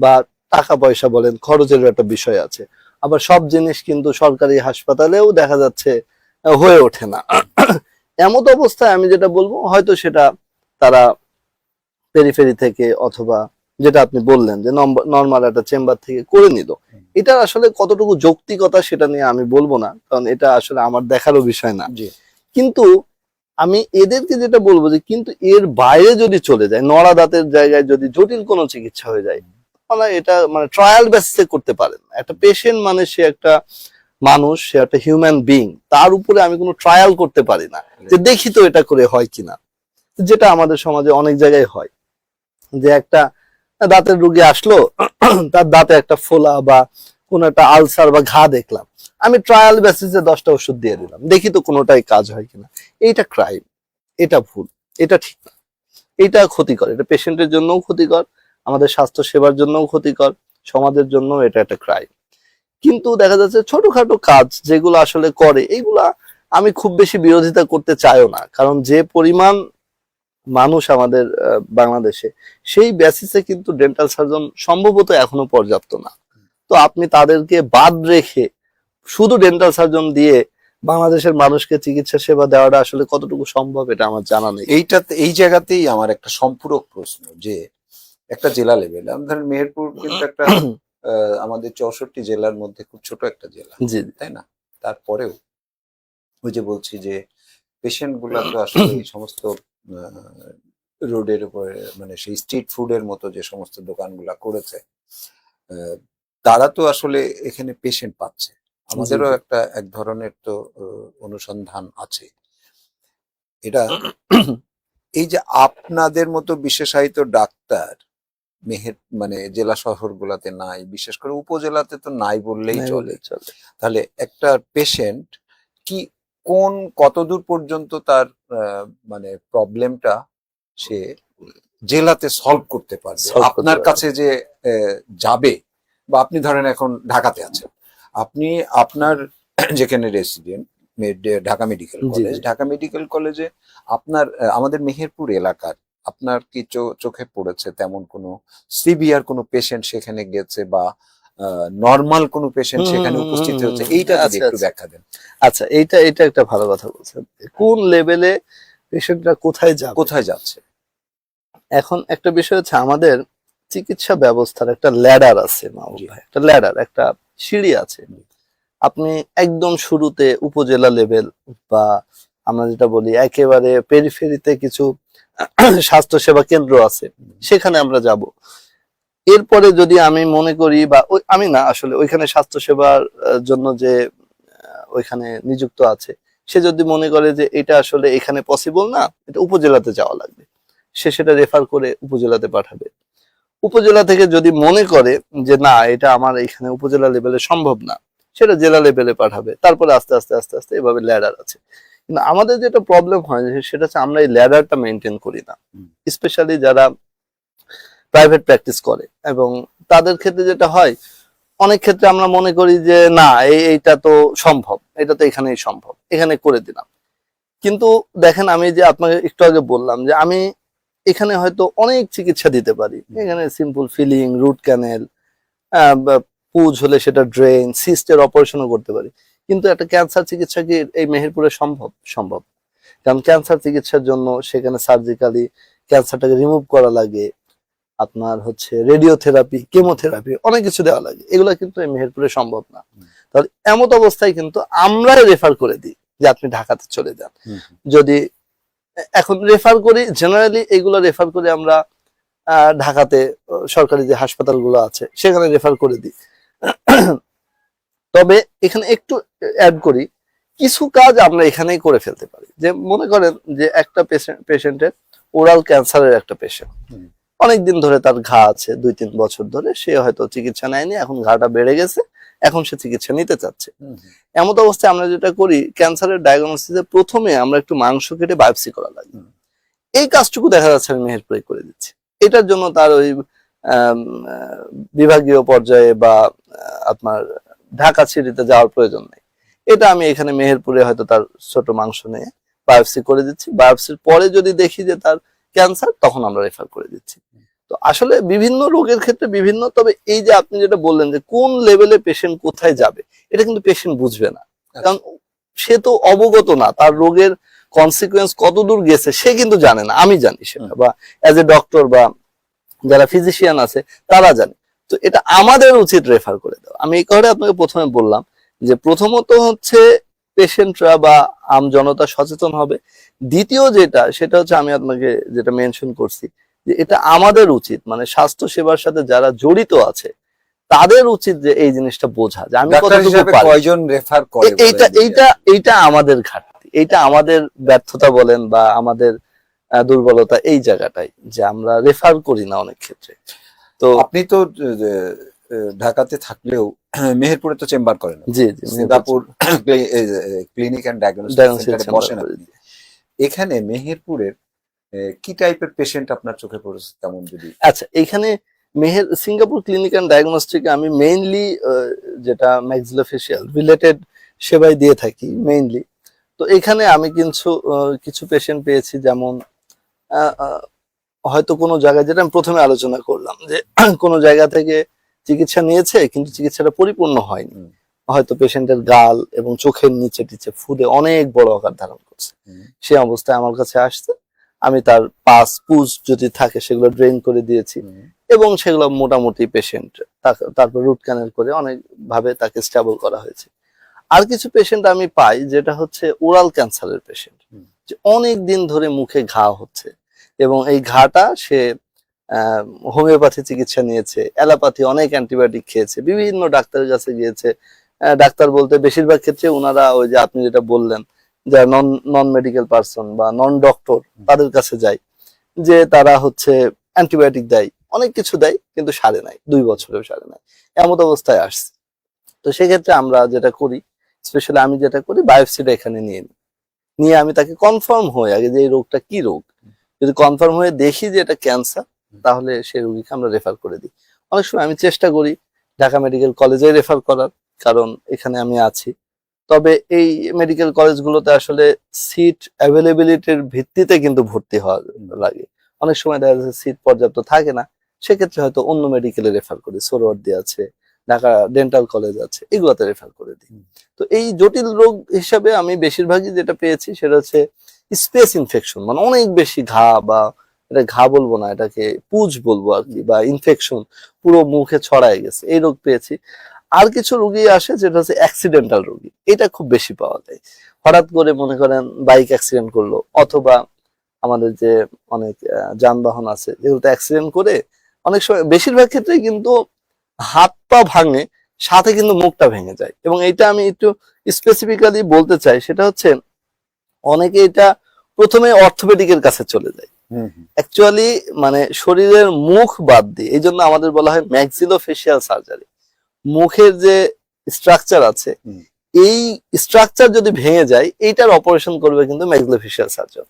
বা টাকা পয়সা বলেন, খরচের একটা বিষয় আছে। আবার সব জিনিস কিন্তু সরকারি হাসপাতালেও দেখা যাচ্ছে হয়ে ওঠে না। এমত অবস্থায় আমি যেটা বলবো, হয়তো সেটা তারা পেরিফেরি থেকে অথবা যেটা আপনি বললেন যে নর্মাল একটা চেম্বার থেকে করে নিল, এটা আসলে কতটুকু যৌক্তিকতা সেটা নিয়ে আমি বলবো না, কারণ এটা আসলে আমার দেখারও বিষয় না। কিন্তু আমি এদেরকে যেটা বলবো যে কিন্তু এর বাইরে যদি চলে যায়, নড়া দাঁতের জায়গায় যদি জটিল কোনো চিকিৎসা হয়ে যায়, মানে এটা মানে ট্রায়াল বেসিসে করতে পারেন। একটা পেশেন্ট মানে সে একটা মানুষ, সে একটা হিউম্যান বিং, তার উপরে আমি কোনো ট্রায়াল করতে পারি না যে দেখি তো এটা করে হয় কিনা, যেটা আমাদের সমাজে অনেক জায়গায় হয়। যে একটা দাঁতের রোগী আসলো, তার দাঁতে একটা ফোলা বা কোন একটা আলসার বা ঘা দেখলাম, আমি ট্রায়াল বেসিসে 10টা ওষুধ দিয়ে দিলাম, দেখি তো কোনোটাই কাজ হয় কিনা। এইটা ক্রাইম, এটা ভুল, এটা ঠিক না, এটা ক্ষতিকর, এটা পেশেন্টের জন্যও ক্ষতিকর, আমাদের স্বাস্থ্য সেবার জন্যও ক্ষতিকর, সমাজের জন্য এটা একটা ক্রাইম। কিন্তু দেখা যাচ্ছে ছোটখাটো কাজ যেগুলো আসলে করে, এইগুলা আমি খুব বেশি বিরোধিতা করতে চাইও না, কারণ যে পরিমাণ মানুষ আমাদের বাংলাদেশে, সেই বেসিসে কিন্তু ডেন্টাল সার্জন সম্ভবত এখনো পর্যাপ্ত না। তো আপনি তাদেরকে বাদ রেখে শুধু ডেন্টাল সার্জন দিয়ে বাংলাদেশের মানুষকে চিকিৎসা সেবা দেওয়াটা আসলে কতটুকু সম্ভব এটা আমার জানা নেই। এই জায়গাতেই আমার একটা সম্পূরক প্রশ্ন, যে একটা জেলা লেভেল, ধরেন মেহেরপুর কিন্তু একটা আমাদের 64 জেলার মধ্যে খুব ছোট একটা জেলা, জি তাই না? তারপরেও ওই যে বলছি যে পেশেন্ট গুলা তো আসলে এই সমস্ত রোডের উপরে, মানে সেই স্ট্রিট ফুডের মতো যে সমস্ত দোকানগুলা করেছে, তারা তো আসলে এখানে পেশেন্ট পাচ্ছে। আমাদেরও একটা এক ধরনের তো অনুসন্ধান আছে। এটা এই যে আপনাদের মতো বিশেষায়িত ডাক্তার মানে জেলা শহর গুলাতে নাই, বিশেষ করে উপজেলাতে তো নাই বললেই চলে। তাহলে একটা পেশেন্ট কি কতদূর পর্যন্ত তার মানে প্রবলেমটা সে জেলাতে সলভ করতে পারবে? আপনার কাছে যে যাবে, বা আপনি ধরেন এখন ঢাকাতে আছেন, আপনি আপনার যেখানে resident Dhaka medical college, Dhaka medical কলেজে আপনার আমাদের মেহেরপুর এলাকার আপনার কি চোখে পড়েছে তেমন কোনো সিভিয়ার কোনো পেশেন্ট সেখানে গেছে, বা নরমাল কোনো পেশেন্ট সেখানে উপস্থিত হয়েছে? এইটা যদি একটু ব্যাখ্যা দেন। আচ্ছা, এটা একটা ভালো কথা বলছেন, কোন লেভেলে পেশেন্টরা কোথায় যাচ্ছে। এখন একটা বিষয় হচ্ছে, আমাদের চিকিৎসা ব্যবস্থার একটা ল্যাডার আছে, একটা ল্যাডার, একটা সিঁড়ি আছে। আপনি একদম শুরুতে উপজেলা লেভেল, বা আমরা যেটা বলি একেবারে পেরিফেরিতে কিছু স্বাস্থ্য সেবা কেন্দ্র আছে, সেখানে আমরা যাব। এরপরে যদি আমি মনে করি, বা আমি না আসলে ওইখানে স্বাস্থ্য সেবার জন্য যে ওইখানে নিযুক্ত আছে, সে যদি মনে করে যে এটা আসলে এখানে পসিবল না, এটা উপজেলাতে যাওয়া লাগবে, সে সেটা রেফার করে উপজেলাতে পাঠাবে। উপজেলা থেকে যদি মনে করে যে না, এটা আমার এখানে উপজেলা লেভেলে সম্ভব না, সেটা জেলা লেভেলে পাঠাবে। তারপরে আস্তে আস্তে আস্তে আস্তে এভাবে ল্যাডার আছে। কিন্তু আমাদের যেটা প্রবলেম হয় সেটা হচ্ছে আমরা এই ল্যাডারটা মেনটেন করি না, স্পেশালি যারা প্রাইভেট প্র্যাকটিস করে। এবং তাদের ক্ষেত্রে যেটা হয়, অনেক ক্ষেত্রে আমরা মনে করি যে না এইটা তো সম্ভব, এটা তো এখানেই সম্ভব, এখানে করে দিলাম। কিন্তু দেখেন, আমি যে আপনাকে একটু আগে বললাম যে আমি এখানে হয়তো অনেক চিকিৎসা দিতে পারি। এখানে সিম্পল ফিলিং, রুট ক্যানেল, পুজ হলে সেটা ড্রেন, সিস্টের অপারেশনও করতে পারি। কিন্তু একটা ক্যান্সার চিকিৎসা কি এই মেহেরপুরে সম্ভব? সম্ভব। কারণ ক্যান্সার চিকিৎসার জন্য সেখানে সার্জিক্যালি ক্যান্সারটাকে রিমুভ করা লাগে, আপনার হচ্ছে রেডিওথেরাপি, কেমোথেরাপি, অনেক কিছু দেওয়া লাগে। এগুলো কিন্তু এই মেহেরপুরে সম্ভব না। তাহলে এমত অবস্থায় কিন্তু আমরাই রেফার করে দিই যে আপনি ঢাকাতে চলে যান। যদি এখন রেফার করি, জেনারেলি এইগুলো রেফার করি আমরা ঢাকাতে সরকারি যে হাসপাতালগুলো আছে সেখানে রেফার করে দিই। তবে এখানে একটু অ্যাড করি, কিছু কাজ আমরা এখানেই করে ফেলতে পারি। যে মনে করেন যে একটা পেশেন্টের ওরাল ক্যান্সারের একটা পেশেন্ট, অনেকদিন ধরে তার ঘা আছে, 2-3 বছর ধরে সে হয়তো চিকিৎসা নেয়নি, এখন ঘাটা বেড়ে গেছে, এখন সে চিকিৎসা নিতে চাচ্ছে। এমত অবস্থায় আমরা যেটা করি, ক্যান্সারের ডায়াগনোসিসে প্রথমে আমরা একটু মাংস কেটে বায়োপসি করা লাগে। এই কাজটুকু দেখা যাচ্ছে আমি মেহেরপুরে করে দিচ্ছি। এটার জন্য তার ওই বিভাগীয় পর্যায়ে বা আপনার ঢাকা সিটিতে যাওয়ার প্রয়োজন নেই। এটা আমি এখানে মেহেরপুরে হয়তো তার ছোট মাংস নিয়ে বায়োপসি করে দিচ্ছি। বায়োপসির পরে যদি দেখি যে তার ক্যান্সার, তখন আমরা রেফার করে দিচ্ছি। তো আসলে বিভিন্ন রোগের ক্ষেত্রে বিভিন্ন। তবে এই যে আপনি যেটা বললেন যে কোন লেভেলে পেশেন্ট কোথায় যাবে, এটা কিন্তু পেশেন্ট বুঝবে না, কারণ সে তো অবগত না, তার রোগের কনসিকুয়েন্স কতদূর গেছে সে কিন্তু জানে না। আমি জানি সেটা, বা অ্যাজ এ ডক্টর বা যারা ফিজিশিয়ান আছে তারা জানে। তো এটা আমাদের উচিত রেফার করে দেওয়া। আমি এই কারণে আপনাকে প্রথমে বললাম যে প্রথমত হচ্ছে পেশেন্টরা বা আম জনতা সচেতন হবে। দ্বিতীয় যেটা, সেটা হচ্ছে আমি আপনাকে যেটা মেনশন করছি, যে এটা আমাদের উচিত, মানে স্বাস্থ্য সেবার সাথে যারা জড়িত আছে তাদের উচিত যে এই জিনিসটা বোঝা, যে আমি কতটুকু পারি। কয়জন রেফার করে এইটা আমাদের ঘাটতি, এইটা আমাদের ব্যর্থতা বলেন বা আমাদের দুর্বলতা এই জায়গাটাই, যে আমরা রেফার করি না অনেক ক্ষেত্রে। তো আপনি তো ঢাকাতে থাকলেও মেহেরপুরে তো চেম্বার করেন। জি জি, সিঙ্গাপুর ক্লিনিক এন্ড ডায়াগনস্টিক সেন্টারে বসেন আপনি। এখানে মেহেরপুরের কি টাইপের পেশেন্ট আপনার চোখে পড়েছে তেমন যদি? আচ্ছা, এখানে সিঙ্গাপুর ক্লিনিক এন্ড ডায়াগনস্টিক আমি মেইনলি যেটা ম্যাক্সিলোফেশিয়াল রিলেটেড সেবাই দিয়ে থাকি মেইনলি। তো এখানে আমি কিছু পেশেন্ট পেয়েছি, যেমন হয়তো কোনো জায়গায়, যেটা আমি প্রথমে আলোচনা করলাম, যে কোনো জায়গা থেকে চিকিৎসা নিয়েছে কিন্তু চিকিৎসাটা পরিপূর্ণ হয়নি। হয়তো পেশেন্টের গাল এবং চোখের নিচে টিচে ফুলে অনেক বড় আকার ধারণ করছে। সে অবস্থায় আমার কাছে আসছে, আমি তার পাস পুজ যদি থাকে সেগুলো ড্রেন করে দিয়েছি, এবং সেগুলো মোটামুটি পেশেন্ট তারপর রুট ক্যানেল করে অনেক ভাবে তাকে স্টেবল করা হয়েছে। আর কিছু পেশেন্ট আমি পাই যেটা হচ্ছে ওরাল ক্যান্সারের পেশেন্ট, যে অনেক দিন ধরে মুখে ঘা হচ্ছে, এবং এই ঘাটা সে হোমিওপ্যাথি চিকিৎসা নিয়েছে, অ্যালোপ্যাথি অনেক অ্যান্টিবায়োটিক খেয়েছে, বিভিন্ন ডাক্তারের কাছে গিয়েছে। ডাক্তার বলতে বেশিরভাগ ক্ষেত্রে ওনারা ওই যে আপনি যেটা বললেন, যারা নন মেডিকেল পার্সন বা নন ডক্টর তাদের কাছে যায়, যে তারা হচ্ছে অ্যান্টিবায়োটিক দেয়, অনেক কিছু দেয়, কিন্তু সারে নাই, 2 বছরেও সারে নাই, এমন অবস্থায় আসছে। তো সেক্ষেত্রে আমরা যেটা করি, স্পেশালি আমি যেটা করি, বায়োপসিটা এখানে নিয়ে আমি তাকে কনফার্ম হয়ে আগে যে এই রোগটা কি রোগ, যদি কনফার্ম হয়ে দেখি যে এটা ক্যান্সার, তাহলে সেই রোগীকে আমরা রেফার করে দিই। অনেক সময় আমি চেষ্টা করি ঢাকা মেডিকেল কলেজে রেফার করার, কারণ এখানে আমি আছি। তবে এই মেডিকেল কলেজগুলোতে আসলে সিট অ্যাভেলেবিলিটির ভিত্তিতে কিন্তু ভর্তি হওয়া লাগে। অনেক সময় দেখা যাচ্ছে সিট পর্যাপ্ত থাকে না, সেক্ষেত্রে হয়তো অন্য মেডিকেলে রেফার করি। সোহরাওয়ার্দী আছে, ঢাকা ডেন্টাল কলেজ আছে, এগুলোতে রেফার করে দিই। তো এই জটিল রোগ হিসাবে আমি বেশিরভাগই যেটা পেয়েছি সেটা হচ্ছে স্পেস ইনফেকশন, মানে অনেক বেশি ঘা, বা এটা ঘা বলবো না, এটাকে পুজ বলবো আর কি, বা ইনফেকশন পুরো মুখে ছড়ায় গেছে, এই রোগ পেয়েছি। আর কিছু রোগী আসে যেটা হচ্ছে অ্যাক্সিডেন্টাল রোগী, এটা খুব বেশি পাওয়া যায়। হঠাৎ করে মনে করেন বাইক অ্যাক্সিডেন্ট করলো, অথবা আমাদের যে অনেক যানবাহন আছে যেগুলোতে অ্যাক্সিডেন্ট করে অনেক সময়, বেশিরভাগ ক্ষেত্রে কিন্তু হাত পা ভাঙে, সাথে কিন্তু মুখটা ভেঙে যায়। এবং এটা আমি একটু স্পেসিফিক্যালি বলতে চাই, সেটা হচ্ছে অনেকে এটা প্রথমে অর্থোপেডিকের কাছে চলে যায়, অ্যাকচুয়ালি মানে শরীরের মুখ বাদ দিয়ে। এই জন্য আমাদের বলা হয় ম্যাক্সিলোফেশিয়াল সার্জারি। মুখের যে স্ট্রাকচার আছে, এই স্ট্রাকচার যদি ভেঙে যায়, এইটার অপারেশন করবে কিন্তু ম্যাক্সিলোফেশিয়াল সার্জন।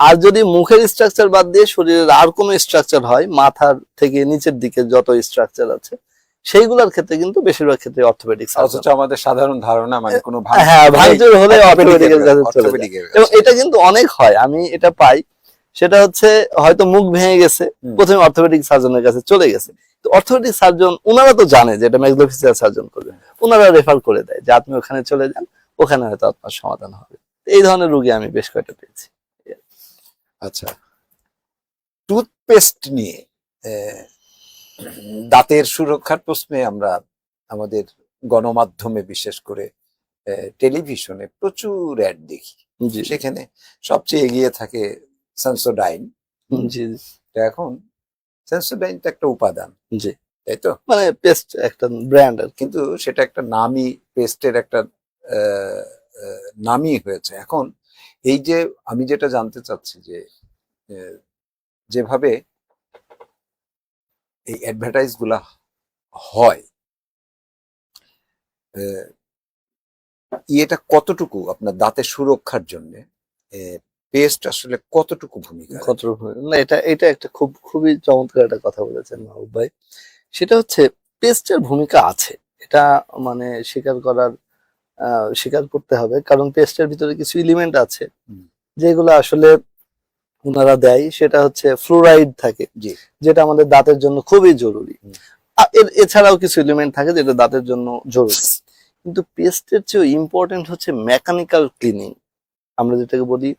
আর যদি মুখের স্ট্রাকচার বাদ দিয়ে শরীরের আর কোনো স্ট্রাকচার হয়, মাথার থেকে নিচের দিকে যত স্ট্রাকচার আছে, সেইগুলোর ক্ষেত্রে কিন্তু বেশিরভাগ ক্ষেত্রে অর্থোপেডিক অথচ আমাদের সাধারণ ধারণা মানে কোনো হ্যাঁ ভাঙচুর হলে অর্থোপেডিকের কাছে চলে যায়। অর্থোপেডিকের এবং এটা কিন্তু অনেক হয়, আমি এটা পাই। সেটা হচ্ছে হয়তো মুখ ভেঙে গেছে, প্রথমে অর্থোপেডিক সার্জনের কাছে চলে গেছে, তো অর্থোপেডিক সার্জন ওনারা তো জানে যে এটা ম্যাক্সিলোফেসিয়াল সার্জন করবে, ওনারা রেফার করে দেয় যে আপনি ওখানে চলে যান, ওখানে হয়তো আপনার সমাধান হবে। এই ধরনের রোগী আমি বেশ কয়েকটা পেয়েছি। আচ্ছা, টুথপেস্ট নিয়ে দাঁতের সুরক্ষার প্রশ্নে আমরা আমাদের গণমাধ্যমে বিশেষ করে টেলিভিশনে প্রচুর অ্যাড দেখি, জি সেখানে সবচেয়ে এগিয়ে থাকে সেন্সোডাইন। জি তো এখন সেন্সোডাইন তো একটা উপাদান, জি, তাই তো, মানে পেস্ট একটা ব্র্যান্ড আর কি। কিন্তু সেটা একটা নামই, পেস্টের একটা নামই হয়েছে এখন। এই যে আমি যেটা জানতে চাচ্ছি যে যেভাবে এই অ্যাডভার্টাইজ গুলা হয়, এটা কতটুকু আপনার দাঁতের সুরক্ষার জন্য পেস্ট আসলে কতটুকু ভূমিকা রাখে? কতটুকু না, এটা একটা খুবই চমৎকার একটা কথা বলেছেন মাহবুব ভাই। সেটা হচ্ছে পেস্টের ভূমিকা আছে, এটা মানে স্বীকার করতে হবে, কারণ পেস্টের ভিতরে কিছু এলিমেন্ট আছে যেগুলো আসলে ওনারা দেয়, সেটা হচ্ছে ফ্লোরাইড থাকে, জি, যেটা আমাদের দাঁতের জন্য খুবই জরুরি। এছাড়াও কিছু এলিমেন্ট থাকে যেটা দাঁতের জন্য জরুরি, কিন্তু পেস্টের চেয়ে ইম্পর্টেন্ট হচ্ছে মেকানিক্যাল ক্লিনিং, আমরা যেটাকে বলি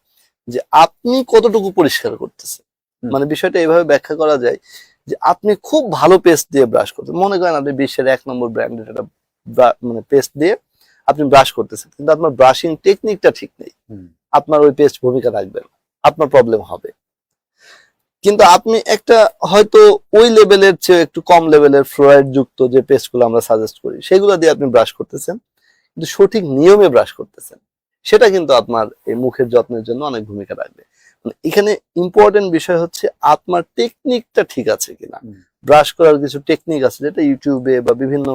যে আপনি কতটুকু পরিষ্কার করতেছেন। মানে বিষয়টা এইভাবে ব্যাখ্যা করা যায় যে আপনি খুব ভালো পেস্ট দিয়ে ব্রাশ করতেন, মনে করেন আপনি বিশ্বের 1 নম্বর ব্র্যান্ডের একটা মানে পেস্ট দিয়ে আপনি ব্রাশ করতেছেন, কিন্তু আপনার ব্রাশিং টেকনিকটা ঠিক নেই, আপনার ওই পেস্ট ভূমিকা রাখবে না, আপনার প্রবলেম হবে। কিন্তু আপনি একটা হয়তো ওই লেভেলের চেয়ে একটু কম লেভেলের ফ্লোরাইড যুক্ত যে পেস্টগুলো আমরা সাজেস্ট করি সেগুলো দিয়ে আপনি ব্রাশ করতেছেন, কিন্তু সঠিক নিয়মে ব্রাশ করতেছেন, সেটা কিন্তু আপনার এই মুখের যত্নের জন্য অনেক ভূমিকা রাখবে। এখানে ইম্পর্টেন্ট বিষয় হচ্ছে আপনার টেকনিকটা ঠিক আছে কিনা। ব্রাশ করার কিছু টেকনিক আছে যেটা ইউটিউবে বা বিভিন্ন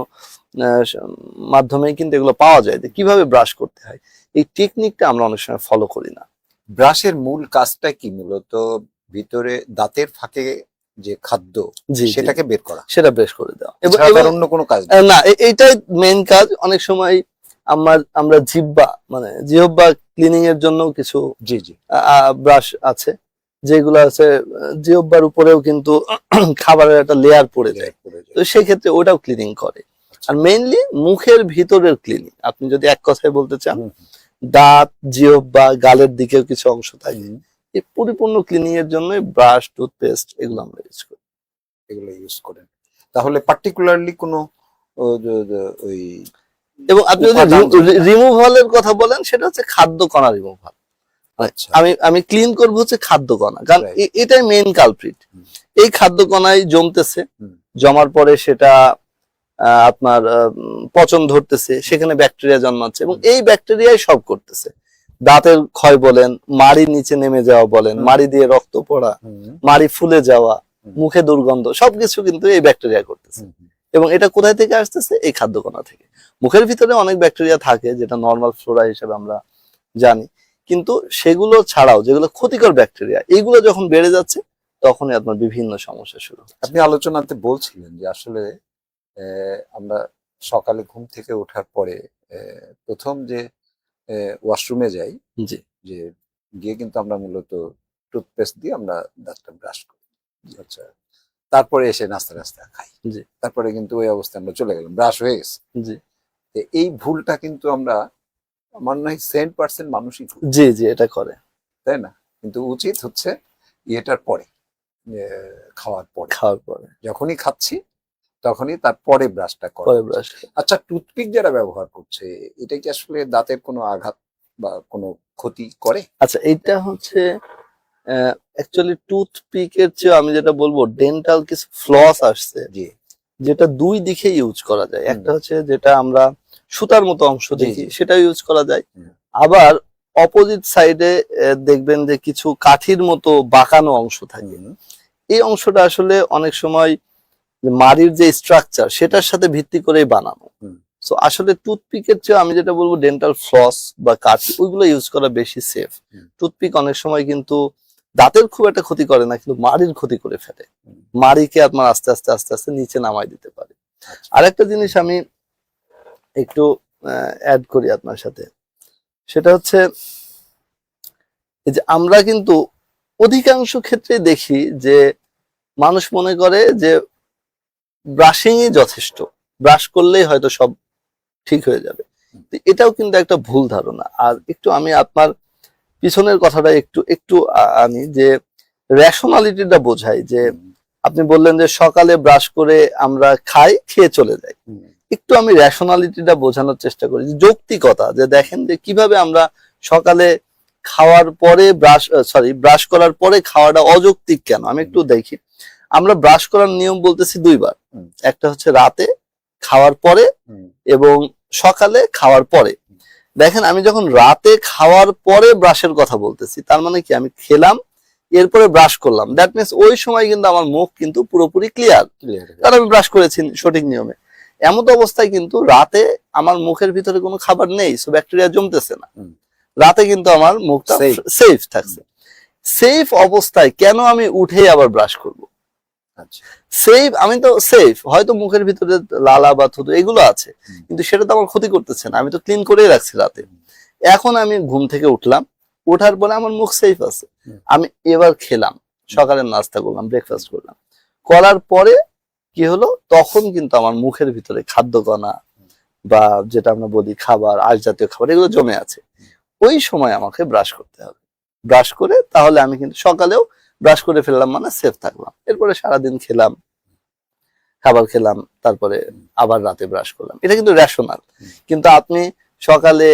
মাধ্যমে কিন্তু এগুলো পাওয়া যায় যে কিভাবে ব্রাশ করতে হয়, এই টেকনিকটা আমরা অনেক সময় ফলো করি না। ব্রাশের মূল কাজটা কি? মূলত ভিতরে দাঁতের ফাঁকে যে খাদ্য সেটাকে বের করা, সেটা বের করে দেওয়া, এবং অন্য কোনো কাজ না, এইটাই মেইন কাজ। অনেক সময় আমরা জিহ্বা ক্লিনিং এর জন্য কিছু জি জি ব্রাশ আছে যেগুলো আছে জিহ্বার উপরেও কিন্তু খাবারের একটা লেয়ার পড়ে যায়, তো সেই ক্ষেত্রে ওটাও ক্লিনিং করে। আর মেইনলি মুখের ভিতরের ক্লিনিং, আপনি যদি এক কথায় বলতে চান, দাঁত, জিহ্বা, গালের দিকেও কিছু অংশ থাকে, এই পরিপূর্ণ ক্লিনিং এর জন্য ব্রাশ, টুথপেস্ট এগুলো আমরা ইউজ করি। তাহলে পার্টিকুলারলি কোনো ওই, এবং আপনি যদি রিমুভালের কথা বলেন সেটা হচ্ছে খাদ্য কণা রিমুভাল। আমি ক্লিন করবো হচ্ছে খাদ্য কণা, কারণ এটাই মেইন কালপ্রিট। এই খাদ্য কণায় জমতেছে, জমার পরে সেটা আপনার পচন ধরতেছে, সেখানে ব্যাকটেরিয়া জন্মাচ্ছে, এবং এই ব্যাকটেরিয়াই সব করতেছে। দাঁতের ক্ষয় বলেন, মাড়ির নিচে নেমে যাওয়া বলেন, মাড়ি দিয়ে রক্ত পড়া, মাড়ি ফুলে যাওয়া, মুখে দুর্গন্ধ, সবকিছু কিন্তু এই ব্যাকটেরিয়া করতেছে। এবং এটা কোথায় থেকে আসতেছে? এই খাদ্য কণা থেকে। মুখের ভিতরে অনেক ব্যাকটেরিয়া থাকে যেটা নর্মাল ফ্লোরা হিসেবে আমরা জানি, কিন্তু সেগুলো ছাড়াও যেগুলো ক্ষতিকর ব্যাকটেরিয়া, এইগুলো যখন বেড়ে যাচ্ছে তখনই আপনার বিভিন্ন সমস্যা শুরু। আপনি আলোচনাতে বলছিলেন যে আসলে আমরা সকালে ঘুম থেকে ওঠার পরে প্রথম যে ওয়াশরুমে যাই, জি, যে গিয়ে কিন্তু আমরা মূলত টুথপেস্ট দিয়ে আমরা দাঁতটা ব্রাশ করি। আচ্ছা, তারপরে এসে নাস্তা খাই, জি, তারপরে কিন্তু ওই অবস্থায় আমরা চলে গেলাম, ব্রাশ হয়ে গেছে। জি, এই ভুলটা কিন্তু আমরা, আমার নয় 7% মানুষই, জি জি, এটা করে, তাই না? কিন্তু উচিত হচ্ছে এটার পরে, খাওয়ার পরে যখনই খাচ্ছি তখনই তারপরে ব্রাশটা করা। আচ্ছা, টুথপিক যারা ব্যবহার করছে, এটা কি আসলে দাঁতের কোনো আঘাত বা কোনো ক্ষতি করে? আচ্ছা, এটা হচ্ছে অ্যাকচুয়ালি টুথপিকের চেয়ে আমি যেটা বলবো, ডেন্টাল কিছু ফ্লস আসছে যেটা দুই দিকে ইউজ করা যায়। একটা হচ্ছে যেটা আমরা সুতার মতো অংশ দেখি, সেটা ইউজ করা যায়। আবার অপোজিট সাইডে দেখবেন যে কিছু কাঠির মতো বাঁকানো অংশ থাকে, এই অংশটা আসলে অনেক সময় মাড়ির যে স্ট্রাকচার সেটার সাথে ভিত্তি করেই বানানো। সো আসলে টুথপিকের চেয়ে আমি যেটা বলবো ডেন্টাল ফ্লস বা কাঠি, ওইগুলো ইউজ করা বেশি সেফ। টুথপিক অনেক সময় কিন্তু দাঁতের খুব একটা ক্ষতি করে না, কিন্তু মাড়ির ক্ষতি করে ফেলে, মাড়িকে আপনার আস্তে আস্তে নিচে নামাই দিতে পারে। আচ্ছা। আরেকটা জিনিস আমি একটু অ্যাড করি আপনার সাথে, সেটা হচ্ছে এই যে আমরা কিন্তু অধিকাংশ ক্ষেত্রে দেখি যে মানুষ মনে করে যে ব্রাশিংই যথেষ্ট, ব্রাশ করলেই হয়তো সব ঠিক হয়ে যাবে। তো এটাও কিন্তু একটা ভুল ধারণা। আর একটু আমি আপনার পিছনের কথাটা একটু একটু আনি যে রেশনালিটিটা বোঝাই যে আপনি বললেন যে সকালে ব্রাশ করে আমরা খাই, খেয়ে চলে যাই। একটু আমি রেশনালিটিটা বোঝানোর চেষ্টা করি, যে যৌক্তিকতা, যে দেখেন যে কিভাবে আমরা সকালে খাওয়ার পরে ব্রাশ করার পরে খাওয়াটা অযৌক্তিক কেন। আমি একটু দেখি, আমরা ব্রাশ করার নিয়ম বলতেছি দুইবার, একটা হচ্ছে রাতে খাওয়ার পরে এবং সকালে খাওয়ার পরে। দেখেন আমি যখন রাতে খাওয়ার পরে ব্রাশের কথা বলতেছি, তার মানে কি আমি খেলাম এরপরে ব্রাশ করলাম, দ্যাট মিনস ওই সময় কিন্তু আমার মুখ কিন্তু পুরোপুরি ক্লিয়ার, কারণ আমি ব্রাশ করেছি সঠিক নিয়মে। এমত অবস্থায় কিন্তু রাতে আমার মুখের ভিতরে কোনো খাবার নেই, সো ব্যাকটেরিয়া জমতেছে না, রাতে কিন্তু আমার মুখটা সেফ থাকছে। সেফ অবস্থায় কেন আমি উঠে আবার ব্রাশ করব? সেফ, আমি তো সেফ, হয়তো মুখের ভিতরে লালা বা থুতু এগুলো আছে, কিন্তু সেটা তো আমার ক্ষতি করতেছে না, আমি তো ক্লিন করেই রাখছি রাতে। এখন আমি ঘুম থেকে উঠলাম, ওঠার পরে আমার মুখ সেফ আছে, আমি এবার খেলাম, সকালের নাস্তা করলাম, ব্রেকফাস্ট করলাম, করার পরে কি হলো, তখন কিন্তু আমার মুখের ভিতরে খাদ্যকণা বা যেটা আমরা বলি খাবার, আঁশ জাতীয় খাবার, এগুলো জমে আছে। ওই সময় আমাকে ব্রাশ করতে হবে। ব্রাশ করে তাহলে আমি কিন্তু সকালেও ব্রাশ করে ফেললাম, মানে সেফ থাকলাম। এরপরে সারাদিন খেলাম, খাবার খেলাম, তারপরে আবার রাতে ব্রাশ করলাম, এটা কিন্তু রেশনাল। কিন্তু আপনি সকালে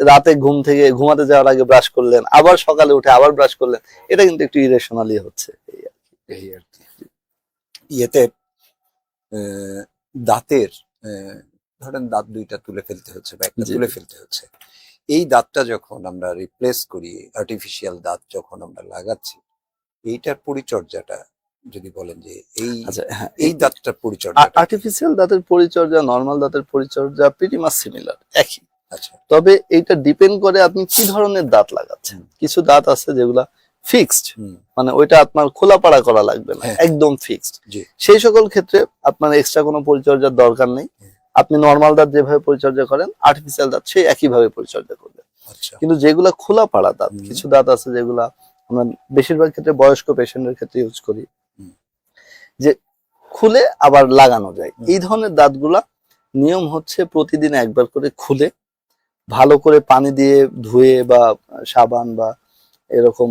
রাতে ঘুম থেকে ঘুমাতে যাওয়ার আগে ব্রাশ করলেন, আবার সকালে উঠে আবার ব্রাশ করলেন, এটা কিন্তু একটু ইরেশনালি হচ্ছে। এই আর কি। ইয়েতে দাঁতের ধরেন দাঁত দুইটা তুলে ফেলতে হচ্ছে বা একটা তুলে ফেলতে হচ্ছে, এই দাঁতটা যখন আমরা রিপ্লেস করি, আর্টিফিশিয়াল দাঁত যখন আমরা লাগাচ্ছি, এইটার পরিচর্যাটা যদি বলেন যে এই এই দাঁতটার পরিচর্যা, আর্টিফিশিয়াল দাঁতের পরিচর্যা নরমাল দাঁতের পরিচর্যা প্রিটি মাচ সিমিলার, একই। আচ্ছা, তবে এইটা ডিপেন্ড করে আপনি কি ধরনের দাঁত লাগাচ্ছেন। কিছু দাঁত আছে যেগুলা ফিক্সড, মানে ওইটা আপনার খোলাপাড়া করা লাগবে না, একদম ফিক্সড। সেই সকল ক্ষেত্রে আপনার এক্সট্রা কোনো পরিচর্যার দরকার নেই। আপনি নরমাল দাঁত যেভাবে পরিচর্যা করেন, আর্টিফিশিয়াল দাঁত সেই একইভাবে পরিচর্যা করবেন। কিন্তু যেগুলা খোলাপাড়া দাঁত, কিছু দাঁত আছে যেগুলা আমরা বেশিরভাগ ক্ষেত্রে বয়স্ক পেশেন্টের ক্ষেত্রে ইউজ করি, যে খুলে আবার লাগানো যায়, এই ধরনের দাঁতগুলা নিয়ম হচ্ছে প্রতিদিন একবার করে খুলে ভালো করে পানি দিয়ে ধুয়ে বা সাবান বা এরকম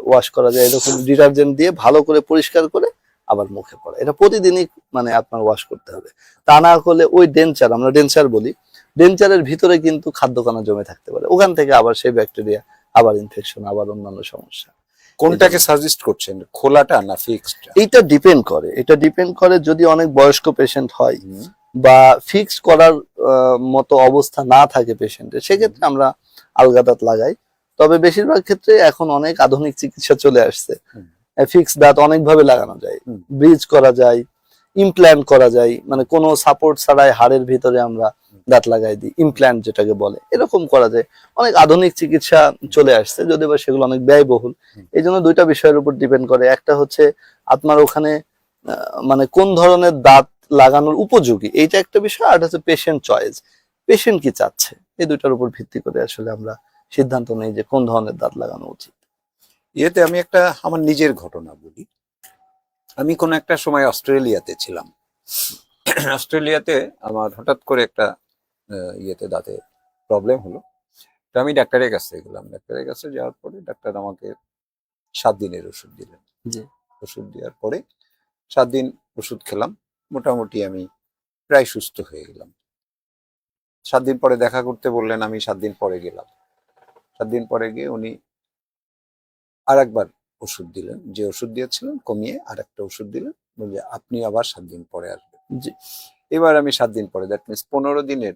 ওয়াশ করা যায়, এরকম ডিটারজেন্ট দিয়ে ভালো করে পরিষ্কার করে আবার মুখে পড়া, এটা প্রতিদিনই মানে আপনার ওয়াশ করতে হবে। তা না হলে ওই ডেঞ্চার, আমরা ডেঞ্চার বলি, ডেঞ্চারের ভিতরে কিন্তু খাদ্যকণা জমে থাকতে পারে, ওখান থেকে আবার সেই ব্যাকটেরিয়া, আবার ইনফেকশন, আবার অন্যান্য সমস্যা। কোনটাকে সাজেস্ট করছেন, খোলাটা না ফিক্সড? এইটা ডিপেন্ড করে, এটা ডিপেন্ড করে যদি অনেক বয়স্ক পেশেন্ট হয় বা ফিক্সড করার মতো অবস্থা না থাকে পেশেন্টের, সেক্ষেত্রে আমরা আলগা দাঁত লাগাই। তবে বেশিরভাগ ক্ষেত্রে এখন অনেক আধুনিক চিকিৎসা চলে আসছে, ফিক্স দাঁত অনেকভাবে লাগানো যায়, ব্রিজ করা যায়, ইমপ্ল্যান্ট করা যায়, মানে কোনো সাপোর্ট ছাড়াই হাড়ের ভিতরে আমরা দাঁত লাগাই দিই, ইমপ্ল্যান্ট যেটাকে বলে, এরকম করা যায়। অনেক আধুনিক চিকিৎসা চলে আসছে, যদিও বা সেগুলো অনেক ব্যয়বহুল। এই জন্য দুইটা বিষয়ের উপর ডিপেন্ড করে, একটা হচ্ছে আপনার ওখানে মানে কোন ধরনের দাঁত লাগানোর উপযোগী, এইটা একটা বিষয়, আর হচ্ছে পেশেন্ট চয়েস, পেশেন্ট কি চাচ্ছে, এই দুইটার উপর ভিত্তি করে আসলে আমরা সিদ্ধান্ত নেই যে কোন ধরনের দাঁত লাগানো উচিত। ইয়েতে আমি একটা আমার নিজের ঘটনা বলি। আমি কোন একটা সময় অস্ট্রেলিয়াতে ছিলাম। অস্ট্রেলিয়াতে আমার হঠাৎ করে একটা ইয়েতে দাঁতে প্রবলেম হলো, তো আমি ডাক্তারের কাছে গেলাম। ডাক্তারের কাছে যাওয়ার পরে ডাক্তার আমাকে 7 দিনের ওষুধ দিলেন। ওষুধ দেওয়ার পরে 7 দিন ওষুধ খেলাম, মোটামুটি আমি প্রায় সুস্থ হয়ে গেলাম। 7 দিন পরে দেখা করতে বললেন, আমি 7 দিন পরে গেলাম। 7 দিন পরে গিয়ে উনি আর একবার ওষুধ দিলেন, যে ওষুধ দিয়েছিলেন কমিয়ে আর একটা ওষুধ দিলেন, বললে আপনি আবার 7 দিন পরে আসবেন। এবার আমি 7 দিন পরে, দ্যাট মিনস 15 দিনের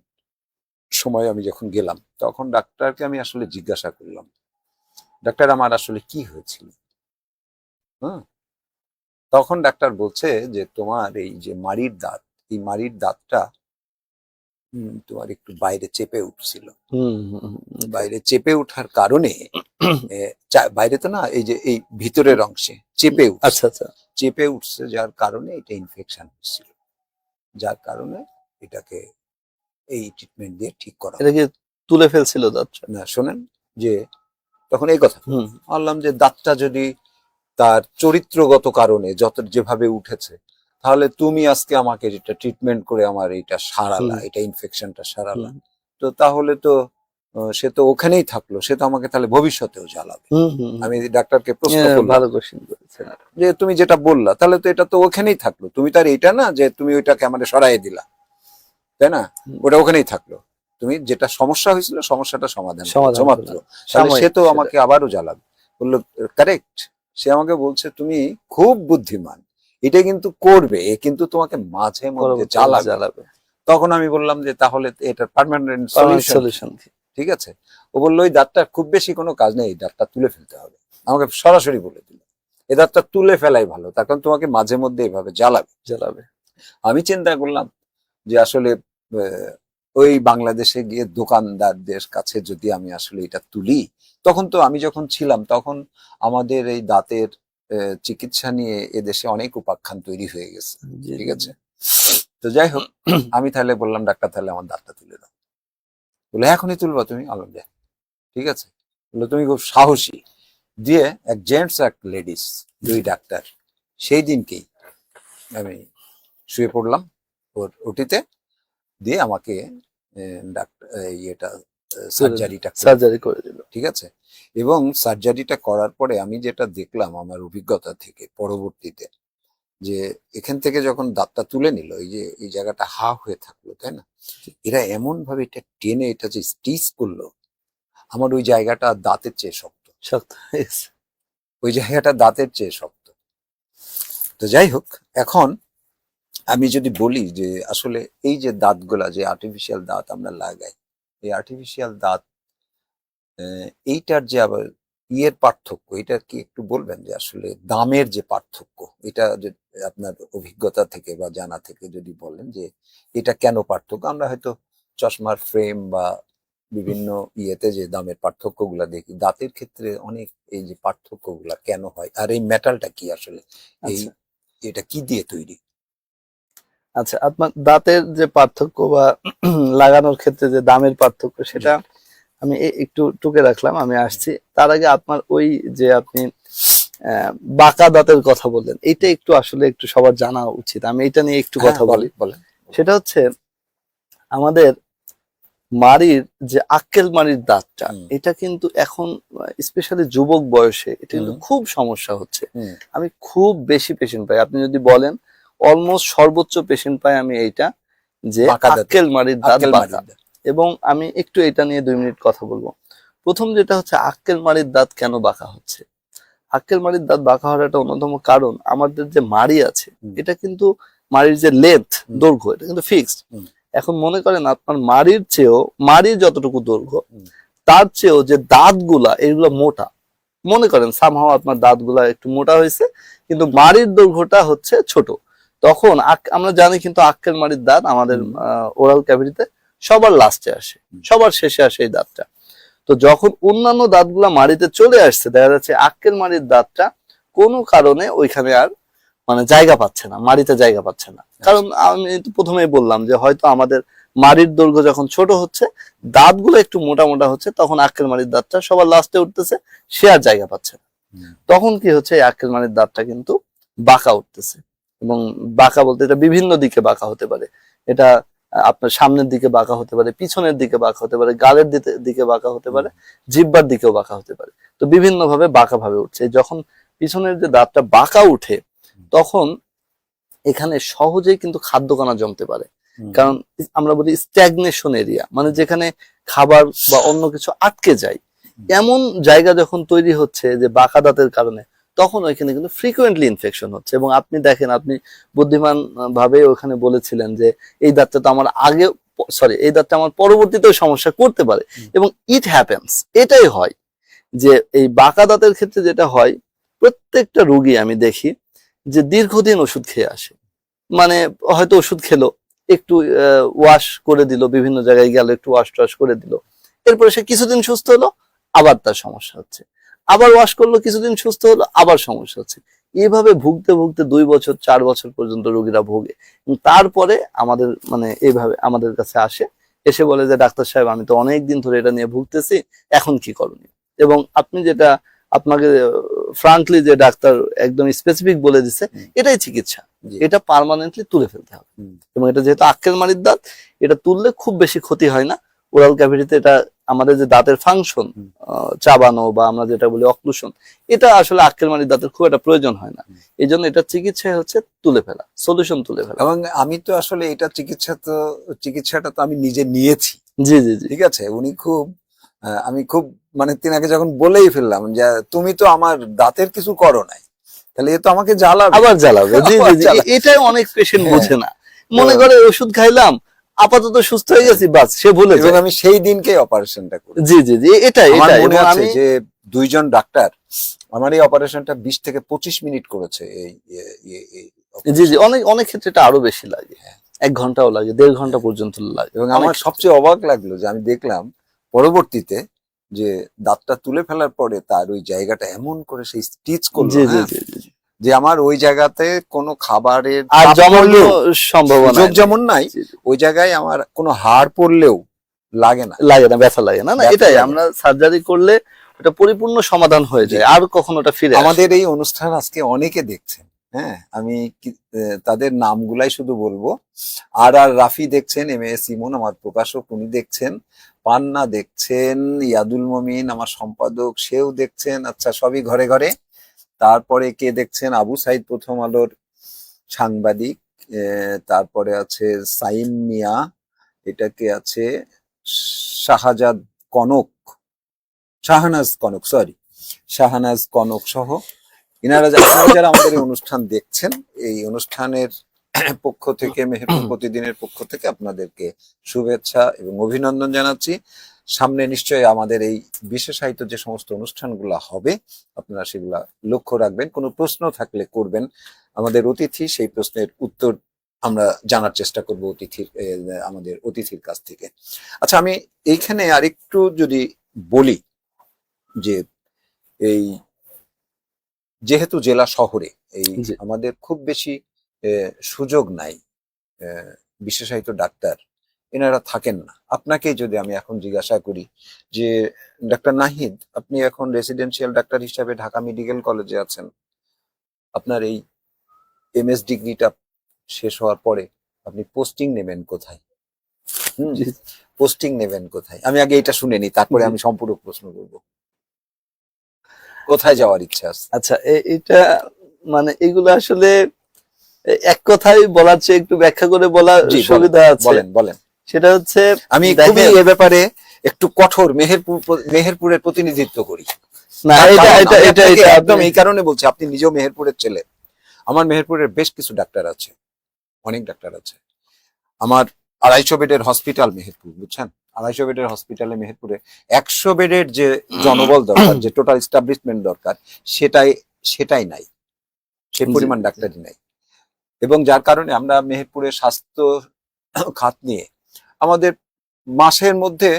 সময় আমি যখন গেলাম, তখন ডাক্তারকে আমি আসলে জিজ্ঞাসা করলাম, ডাক্তার আমার আসলে কি হয়েছিল? তখন ডাক্তার বলছে যে তোমার এই যে মাড়ির দাঁত, এই মাড়ির দাঁতটা তোমার একটু বাইরে চেপে উঠছিল। বাইরে চেপে ওঠার কারণে বাইরে তো না, এই যে এই ভিতরের অংশে চেপে উঠছে, চেপে উঠছে, যার কারণে এটা ইনফেকশন হচ্ছিল। যার কারণে এটাকে এই ট্রিটমেন্ট দিয়ে ঠিক করা এটা কি তুলে ফেলছিল দাঁতটা? না। শোনেন যে তখন এই কথা হুম বললাম যে দাঁতটা যদি তার চরিত্রগত কারণে যত যেভাবে উঠেছে, তাহলে তুমি আজকে আমাকে যেটা ট্রিটমেন্ট করে আমার এটা সারালা, হুম এটা ইনফেকশনটা সারালা, হুম তো তাহলে তো সে তো ওখানেই থাকলো, সে তো আমাকে তাহলে ভবিষ্যতেও জ্বালাবে। হুম হুম আমি ডাক্তারকে প্রশ্ন করলাম ভালো কোশ্চেন করেছেন। যে তুমি যেটা বললা, তাহলে তো এটা তো ওখানেই থাকলো, তুমি তার এটা না যে তুমি ওইটাকে আমাদের সরাই দিলা, তাই না? হুম, ওটা ওখানেই থাকলো, তুমি যেটা সমস্যা হয়েছিল সমস্যাটা সমাধান করেছো সমাধান মাত্র, করলাম। তাহলে সে সাময়িক তো সেটা। আমাকে আবারও জ্বালাবে। বললো কারেক্ট। সে আমাকে বলছে তুমি খুব বুদ্ধিমান, এটা কিন্তু করবে, এ কিন্তু তোমাকে মাঝে মধ্যে পরবর্তীতে জ্বালাবে। জ্বালাবে। তখন আমি বললাম যে তাহলে এটার পার্মানেন্ট পার্মানেন্ট সলিউশন, সলিউশন কি? ঠিক আছে? ও বললো ওই দাঁতটা খুব বেশি কোনো কাজ নেই, এই দাঁতটা তুলে ফেলতে হবে। আমাকে সরাসরি বলে দিল এই দাঁতটা তুলে ফেলাই ভালো, তার কারণ তোমাকে মাঝে মধ্যে এইভাবে জ্বালাবে। জ্বালাবে। আমি চিন্তা করলাম যে আসলে ওই বাংলাদেশে গিয়ে দোকানদারদের কাছে যদি আমি আসলে এটা তুলি, তখন তো আমি যখন ছিলাম তখন আমাদের এই দাঁতের চিকিৎসা নিয়ে এদেশে অনেক উপাখ্যান তৈরি হয়ে গেছে, জি ঠিক জি আছে? তো যাই হোক, আমি তাহলে বললাম ডাক্তার তাহলে আমার দাঁতটা তুলে দাও। বলে এখনই তুলবা তুমি? আলো দেখ, ঠিক আছে। বললো তুমি খুব সাহসী। দিয়ে এক জেন্টস এক লেডিস, দুই ডাক্তার। সেই দিনকেই আমি শুয়ে পড়লাম ওর ওটিতে, দিয়ে আমাকে ডাক্তার ইয়েটা সার্জারিটা করে সার্জারি করে দিল। ঠিক আছে। এবং সার্জারিটা করার পরে আমি যেটা দেখলাম আমার অভিজ্ঞতা থেকে পরবর্তীতে, যে এখান থেকে যখন দাঁতটা তুলে নিল, এই যে এই জায়গাটা হা হয়ে থাকলো, তাই না, এরা এমন ভাবে এটা টেনে এটা যে স্টিচ করলো, আমার ওই জায়গাটা দাঁতের চেয়ে শক্ত, শক্ত হয়ে গেছে। ওই জায়গাটা দাঁতের চেয়ে শক্ত। তো যাই হোক, এখন আমি যদি বলি যে আসলে এই যে দাঁতগুলা, যে আর্টিফিশিয়াল দাঁত আমরা লাগাই, এই আর্টিফিশিয়াল দাঁত এইটার যে আবার ইয়ের পার্থক্য, এটা কি একটু বলবেন যে আসলে দামের যে পার্থক্য, এটা যে আপনার অভিজ্ঞতা থেকে বা জানা থেকে যদি বলেন যে এটা কেন পার্থক্য? আমরা হয়তো চশমার ফ্রেম বা বিভিন্ন ইয়েতে যে দামের পার্থক্যগুলা দেখি, দাঁতের ক্ষেত্রে অনেক এই যে পার্থক্যগুলা কেন হয়, আর এই মেটালটা কি আসলে, এই আচ্ছা এটা কি দিয়ে তৈরি? আচ্ছা, আপনার দাঁতের যে পার্থক্য বা লাগানোর ক্ষেত্রে যে দামের পার্থক্য, সেটা আমি একটু টুকে রাখলাম, আমি আসছি। তার আগে আপনার ওই যে আপনি বাঁকা দাঁতের কথা বললেন, এইটা একটু আসলে একটু সবার জানা উচিত, আমি এটা নিয়ে একটু কথা বলি। বলেন। সেটা হচ্ছে আমাদের মাড়ির যে আক্কেল মাড়ির দাঁতটা, হুম। এটা কিন্তু এখন স্পেশালি যুবক বয়সে এটা কিন্তু হুম। খুব সমস্যা হচ্ছে। হুম। আমি খুব বেশি পেশেন্ট পাই, আপনি যদি বলেন অলমোস্ট সর্বোচ্চ পেশেন্ট পাই আমি এইটা, যে বাঁকা দাঁতের, আক্কেল মাড়ির দাঁত আক্কেল বাঁকা। মারির দাঁত। এবং আমি একটু এটা নিয়ে 2 মিনিট কথা বলবো। প্রথম যেটা হচ্ছে আক্কেল মাড়ির দাঁত কেন বাঁকা হচ্ছে। আক্কেল মাড়ির দাঁত বাঁকা হওয়ার একটা অন্যতম কারণ, আমাদের যে মাড়ি আছে হুম। এটা কিন্তু মাড়ির যে লেন্থ হুম। দৈর্ঘ্য, এটা কিন্তু ফিক্সড। হুম। এখন মনে করেন আপনার মাড়ির চেয়েও, মাড়ির যতটুকু দৈর্ঘ্য হুম। তার চেয়েও যে দাঁতগুলা এগুলো মোটা, মনে করেন সামহাও আপনার দাঁতগুলা একটু মোটা হয়েছে কিন্তু মাড়ির দৈর্ঘ্যটা হচ্ছে ছোট, তখন আমরা জানি কিন্তু আক্কেল মাড়ির দাঁত আমাদের ওরাল ক্যাভিটিতে সবার লাস্টে আসে, সবার শেষে আসে এই দাঁতটা। তো যখন অন্যান্য দাঁতগুলা মাড়িতে চলে আসছে, দেখা যাচ্ছে আক্কেল মাড়ির দাঁতটা কোনো কারণে ওইখানে আর মানে জায়গা পাচ্ছে না, মাড়িতে জায়গা পাচ্ছে না। কারণ আমি তো প্রথমেই বললাম যে হয়তো আমাদের মাড়ির দৈর্ঘ্য যখন ছোট হচ্ছে, দাঁতগুলো একটু মোটা মোটা হচ্ছে, তখন আক্কেল মাড়ির দাঁতটা সবার লাস্টে উঠতেছে, সে আর জায়গা পাচ্ছে না। তখন কি হচ্ছে, এই আক্কেল মাড়ির দাঁতটা কিন্তু বাঁকা উঠতেছে। এবং বাঁকা বলতে এটা বিভিন্ন দিকে বাঁকা হতে পারে, এটা আপনার সামনের দিকে বাঁকা হতে পারে, পিছনের দিকে বাঁকা হতে পারে, গালের দিকে বাঁকা হতে পারে, জিহ্বার দিকেও বাঁকা হতে পারে। তো বিভিন্ন ভাবে বাঁকা ভাবে উঠছে। যখন পিছনের যে দাঁতটা বাঁকা উঠে, তখন এখানে সহজেই কিন্তু খাদ্যকণা জমতে পারে। কারণ আমরা বলি স্ট্যাগনেশন এরিয়া, মানে যেখানে খাবার বা অন্য কিছু আটকে যায়, এমন জায়গা যখন তৈরি হচ্ছে যে বাঁকা দাঁতের কারণে, তখন ওইখানে কিন্তু ফ্রিকুয়েন্টলি ইনফেকশন হচ্ছে। এবং আপনি দেখেন, আপনি বুদ্ধিমান ভাবে ওখানে বলেছিলেন যে এই দাঁতটা তো আমার আগে, সরি, এই দাঁতটা আমার পরবর্তীতেও সমস্যা করতে পারে। এবং ইট হ্যাপেন্স, এটাই হয় যে এই বাঁকা দাঁতের ক্ষেত্রে যেটা হয়, প্রত্যেকটা রোগী আমি দেখি যে দীর্ঘদিন ওষুধ খেয়ে আসে। মানে হয়তো ওষুধ খেলো, একটু ওয়াশ করে দিল, বিভিন্ন জায়গায় গেল একটু ওয়াশ টোয়াশ করে দিল, এরপরে সে কিছুদিন সুস্থ হলো, আবার তার সমস্যা হচ্ছে, আবার ওয়াশ করলো, কিছুদিন সুস্থ হলো, আবার সমস্যা হচ্ছে। এইভাবে ভুগতে ভুগতে 2 বছর 4 বছর পর্যন্ত রোগীরা ভোগে এবং তারপরে আমাদের মানে এইভাবে আমাদের কাছে আসে, এসে বলে যে ডাক্তার সাহেব আমি তো অনেক দিন ধরে এটা নিয়ে ভুগতেছি, এখন কি করণীয়। এবং আপনি যেটা আপনাকে ফ্রাঙ্কলি যে ডাক্তার একদম স্পেসিফিক বলে দিছে, এটাই চিকিৎসা। জি। এটা পার্মানেন্টলি তুলে ফেলতে হবে। হুম। এবং এটা যেহেতু আক্কেল মারির দাঁত, এটা তুললে খুব বেশি ক্ষতি হয় না। ওরাল ক্যাভিটিতে এটা আমাদের যে দাঁতের ফাংশন, হুম। চাবানো বা আমরা যেটা বলি অক্লুশন, এটা আসলে আক্কেল মারির দাঁতের খুব একটা প্রয়োজন হয় না। এই জন্য এটা চিকিৎসা হচ্ছে তুলে ফেলা, সলিউশন তুলে ফেলা। এবং আমি তো আসলে এটা চিকিৎসাটা তো আমি নিজে নিয়েছি। জি জি জি ঠিক আছে, উনি খুব আমি খুব মানে তিনাকে যখন বলেই ফেললাম যে তুমি তো আমার দাঁতের কিছু করো নাই, তাহলে এ তো আমাকে জ্বালাবে, আবার জ্বালাবে। জি আবার জি জি জ্বালাবে। এটাই অনেক পেশেন্ট হ্যাঁ। বোঝে না, মনে করে ওষুধ খাইলাম আপাতত সুস্থ হয়ে গেছি, বাস সে ভুলে এবং যায়। আমি সেই দিনকে অপারেশনটা করি। জি জি জি এটাই আমার এটাই। মনে এবং আছে আমি যে 2 জন ডাক্তার আমার এই অপারেশনটা 20 থেকে 25 মিনিট করেছে। এই জি জি operation। অনেক অনেক ক্ষেত্রে এটা আরো বেশি লাগে, 1 ঘন্টাও লাগে, 1.5 ঘন্টা পর্যন্ত লাগে। এবং অনেক আমার ক্ষেত্রে। সবচেয়ে অবাক লাগলো যে আমি দেখলাম পরবর্তীতে যে দাঁতটা তুলে ফেলার পরে তার ওই জায়গাটা এমন করে সেই স্টিচ করলো, জি জি হ্যাঁ, জি জি যে আমার ওই জায়গাতে কোনো খাবারের আর চাপ জমানো পড়লেও, সম্ভাবনা সুযোগ নেই। যেমন নাই, জি, জি। ওই জায়গায় আমার কোনো হাড় পড়লেও লাগে না, লাগে না, ব্যথা লাগে না। না ব্যথা এটাই লাগে না। আমরা সার্জারি করলে ওটা পরিপূর্ণ সমাধান হয়ে জি। যায়, আর কখনো ওটা ফিরে আসে আমাদের না। এই অনুষ্ঠান আজকে অনেকে দেখছেন, হ্যাঁ, আমি তাদের নামগুলাই শুধু বলবো। আর রাফি দেখছেন, MS ইমন আমার প্রকাশক উনি দেখছেন, পান্না দেখছেন, ইয়াদুল মমিন আমার সম্পাদক সেও দেখছেন, আচ্ছা সবই ঘরে ঘরে। তারপরে কে দেখছেন, আবু সাইদ প্রথম আলোর সাংবাদিক, তারপরে আছে সাইম মিয়া, এটা কে আছে, শাহজাদ কনক, শাহনাজ কনক, সরি, শাহনাজ কনক সহ আপনারা যারা আমাদের এই অনুষ্ঠান দেখছেন, এই অনুষ্ঠানের পক্ষ থেকে, মেহেরপুর প্রতিদিনের পক্ষ থেকে আপনাদেরকে শুভেচ্ছা এবং অভিনন্দন জানাচ্ছি। সামনে নিশ্চয়ই আমাদের এই বিশেষায়িত যে সমস্ত অনুষ্ঠানগুলো হবে আপনারা সেগুলা লক্ষ্য রাখবেন, কোনো প্রশ্ন থাকলে করবেন, আমাদের অতিথি সেই প্রশ্নের উত্তর আমরা জানার চেষ্টা করব আমাদের অতিথির কাছ থেকে। আচ্ছা, আমি এইখানে আরেকটু যদি বলি যে এই যেহেতু জেলা শহরে এই জি। আমাদের খুব বেশি সুযোগ নাই, বিশেষায়িত ডাক্তার এনারা থাকেন না। আপনাকে যদি আমি এখন জিজ্ঞাসা করি যে ডাক্তার নাহিদ, আপনি এখন রেসিডেন্সিয়াল ডাক্তার হিসাবে ঢাকা মেডিকেল কলেজে আছেন, আপনার এই MS ডিগ্রিটা শেষ হওয়ার পরে আপনি পোস্টিং নেবেন কোথায়? জি পোস্টিং নেবেন কোথায়? আমি আগে এটা শুনে নিই, তারপরে জি। আমি সম্পূরক প্রশ্ন করব। কোথায় যাওয়ার ইচ্ছা আছে? আচ্ছা এটা মানে এগুলো আসলে এক কথায় বলার চেয়ে একটু ব্যাখ্যা করে বলা জি সুবিধা আছে। বলেন বলেন। সেটা হচ্ছে আমি দেখেন, খুবই এ ব্যাপারে একটু কঠোর, মেহেরপুরের প্রতিনিধিত্ব করি। না তার এটা কারণ এটা আমি এটা আপনাকে এটা একদম আপনি- এই কারণে বলছি, আপনি নিজেও মেহেরপুরের ছেলে। আমার মেহেরপুরের বেশ কিছু ডাক্তার আছে, অনেক ডাক্তার আছে। আমার 250 বেডের হসপিটাল মেহেরপুর, বুঝছেন, 250 বেডের হসপিটালে মেহেরপুরে 100 বেডের যে জনবল দরকার, যে টোটাল এস্টাবলিশমেন্ট দরকার, সেটাই নাই, সেই জি, পরিমাণ জি। ডাক্তারই নাই। এবং যার কারণে আমরা মেহেরপুরের স্বাস্থ্য খাত নিয়ে আমাদের মাসের মধ্যে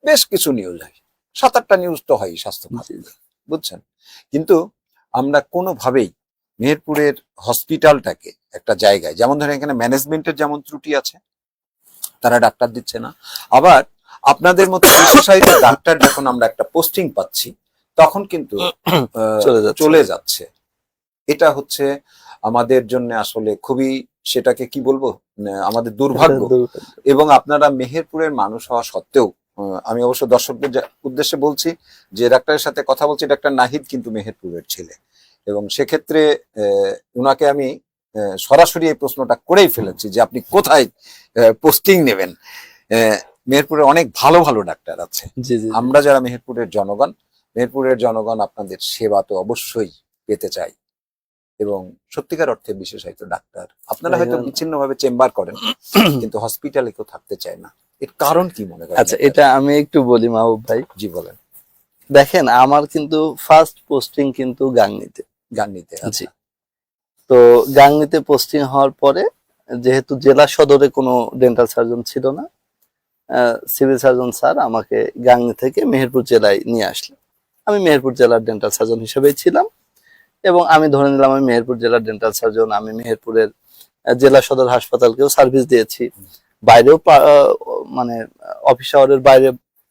বেশ কিছু নিউজ হয়, 7-8টা নিউজ তো হয় স্বাস্থ্য খাত জি, নিয়ে, বুঝছেন। কিন্তু আমরা কোনোভাবেই মেহেরপুরের হসপিটালটাকে একটা জায়গায়, যেমন ধরেন এখানে ম্যানেজমেন্টের যেমন ত্রুটি আছে, তারা ডাক্তার দিচ্ছে না, আবার আপনাদের মতো বিশেষায়িত ডাক্তার যখন আমরা একটা পোস্টিং পাচ্ছি তখন কিন্তু চলে যাচ্ছে। এটা হচ্ছে আমাদের জন্য আসলে খুবই, সেটাকে কি বলবো, আমাদের দুর্ভাগ্য। এবং আপনারা মেহেরপুরের মানুষ হওয়া সত্ত্বেও, আমি অবশ্য দর্শকদের উদ্দেশ্যে বলছি যে ডাক্তারের সাথে কথা বলছি, ডাক্তার নাহিদ কিন্তু মেহেরপুরের ছেলে, এবং সেক্ষেত্রে উনাকে আমি সরাসরি এই প্রশ্নটা করেই ফেলেছি যে আপনি কোথায় পোস্টিং নেবেন। মেহেরপুরে অনেক ভালো ভালো ডাক্তার আছে। জি জি আমরা যারা মেহেরপুরের জনগণ আপনাদের সেবা তো অবশ্যই পেতে চাই, এবং সত্যিকার অর্থে বিশেষায়িত ডাক্তার আপনারা হয়তো বিচ্ছিন্ন ভাবে চেম্বার করেন, কিন্তু হসপিটালে কেউ থাকতে চায় না, এর কারণ কি মনে করেন? আচ্ছা এটা আমি একটু বলি মাহবুব ভাই। জি বলেন। দেখেন আমার কিন্তু ফার্স্ট পোস্টিং কিন্তু গাংনীতে। জি। তো গাংনীতে পোস্টিং হওয়ার পরে যেহেতু জেলা সদরে কোনো ডেন্টাল সার্জন ছিল না, সিভিল সার্জন স্যার আমাকে গাংনী থেকে মেহেরপুর জেলায় নিয়ে আসলেন। আমি মেহেরপুর জেলার ডেন্টাল সার্জন হিসেবেই ছিলাম। এবং আমি ধরে নিলাম আমি মেহেরপুর জেলার ডেন্টাল সার্জন, আমি মেহেরপুরের জেলা সদর হাসপাতালকেও সার্ভিস দিয়েছি, বাইরেও মানে অফিস আওয়ারের বাইরে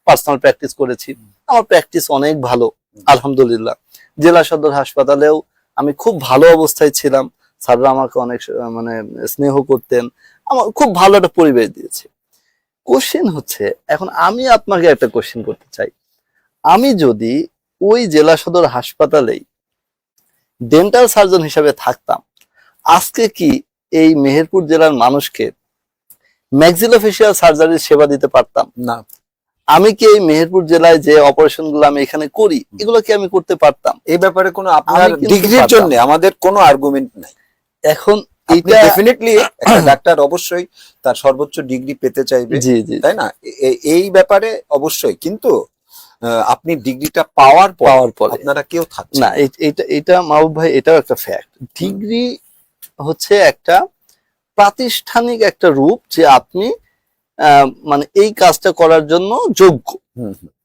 পার্সোনাল প্র্যাকটিস করেছি, আমার প্র্যাকটিস অনেক ভালো আলহামদুলিল্লাহ। জেলা সদর হাসপাতালেও আমি খুব ভালো অবস্থায় ছিলাম, স্যাররা আমাকে অনেক মানে স্নেহ করতেন, আমার খুব ভালো একটা পরিবেশ দিয়েছে। কোশ্চেন হচ্ছে, এখন আমি আপনাকে একটা কোশ্চেন করতে চাই, আমি যদি ওই জেলা সদর হাসপাতালেই ডেন্টাল সার্জন হিসাবে থাকতাম, আজকে কি এই মেহেরপুর জেলার মানুষকে ম্যাক্সিলোফেশিয়াল সার্জারির সেবা দিতে পারতাম? না। আমি কি এই মেহেরপুর জেলায় যে অপারেশন গুলো আমি এখানে করি এগুলো কি আমি করতে পারতাম? এই ব্যাপারে কোনো আপনার আমি কিন্তু ডিগ্রির পারতাম। জন্য আমাদের কোনো আর্গুমেন্ট নাই। এখন এটা ডেফিনেটলি একটা ডাক্তার অবশ্যই তার সর্বোচ্চ ডিগ্রি পেতে চাইবে, জি জি, তাই না? এই ব্যাপারে অবশ্যই, কিন্তু আপনি ডিগ্রিটা পাওয়ার পর আপনারা কেউ থাকছে না, এটা মাহবুব ভাই, এটাও একটা ফ্যাক্ট। ডিগ্রি হচ্ছে একটা প্রাতিষ্ঠানিক একটা রূপ যে আপনি মানে এই কাজটা করার জন্য যোগ্য,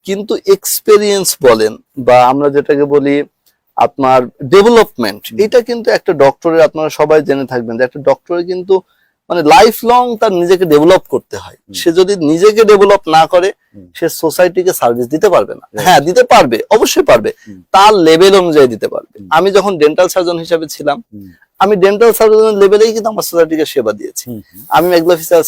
কিন্তু এক্সপেরিয়েন্স বলেন বা আমরা যেটাকে বলি আপনার ডেভেলপমেন্ট, এটা কিন্তু একটা ডক্টরের, আপনারা সবাই জেনে থাকবেন যে একটা ডক্টরের কিন্তু মানে লাইফ লং তার নিজেকে ডেভেলপ করতে হয়। সে যদি নিজেকে ডেভেলপ না করে সে সোসাইটিকে সার্ভিস দিতে পারবে না। হ্যাঁ, দিতে পারবে, অবশ্যই পারবে, তার লেভেল অনুযায়ী দিতে পারবে। আমি যখন ডেন্টাল সার্জন হিসেবে ছিলাম, আমি ডেন্টাল সার্জনের লেভেলেই কিন্তু আমার সোসাইটিকে সেবা দিয়েছি। আমি ম্যাক্সিলোফেশিয়াল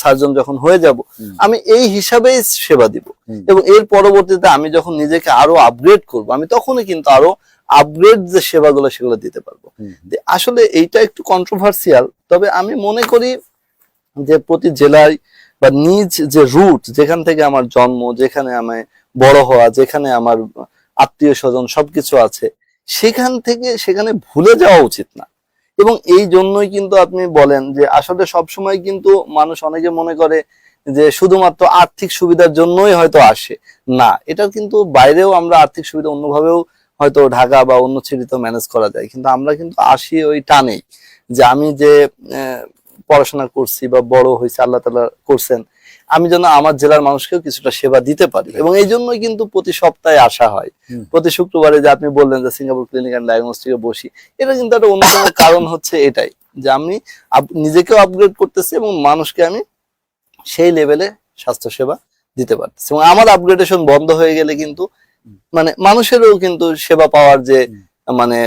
সার্জন যখন হয়ে যাব, আমি এই হিসাবেই সেবা দিব, এবং এর পরবর্তীতে আমি যখন নিজেকে আরো আপগ্রেড করব, আমি তখনই কিন্তু আরো আপগ্রেড যে সেবাগুলো সেগুলো দিতে পারবো। আসলে এইটা একটু কন্ট্রোভার্সিয়াল, তবে আমি মনে করি যে প্রতি জেলায় বা নিজ যে রুট, যেখান থেকে আমার জন্ম, যেখানে আমি বড় হওয়া, যেখানে আমার আত্মীয় স্বজন সবকিছু আছে, সেখান থেকে সেখানে ভুলে যাওয়া উচিত না। এবং এই জন্যই কিন্তু আপনি বলেন যে আসলে সবসময় কিন্তু মানুষ অনেকে মনে করে যে শুধুমাত্র আর্থিক সুবিধার জন্যই হয়তো আসে, না, এটা কিন্তু বাইরেও আমরা আর্থিক সুবিধা অন্যভাবেও হয়তো ঢাকা বা অন্য সিটিতে ম্যানেজ করা যায়, কিন্তু আমরা কিন্তু আসি ওই টানেই যে আমি যে পড়াশোনা করছি বা বড় হয়েছে, আল্লাহ তাআলা করছেন, আমি যেন আমার জেলার মানুষকেও কিছুটা সেবা দিতে পারি। এবং এই জন্যই কিন্তু প্রতি সপ্তাহে আসা হয়, প্রতি শুক্রবারে যে আপনি বললেন যে সিঙ্গাপুর ক্লিনিক অ্যান্ড ডায়াগনস্টিকে বসি, এটা কিন্তু একটা অন্যতম কারণ হচ্ছে এটাই যে আমি নিজেকেও আপগ্রেড করতেছি এবং মানুষকে আমি সেই লেভেলে স্বাস্থ্য সেবা দিতে পারতেছি। এবং আমার আপগ্রেডেশন বন্ধ হয়ে গেলে কিন্তু মানে মানুষেরও কিন্তু সেবা পাওয়ার যে মানে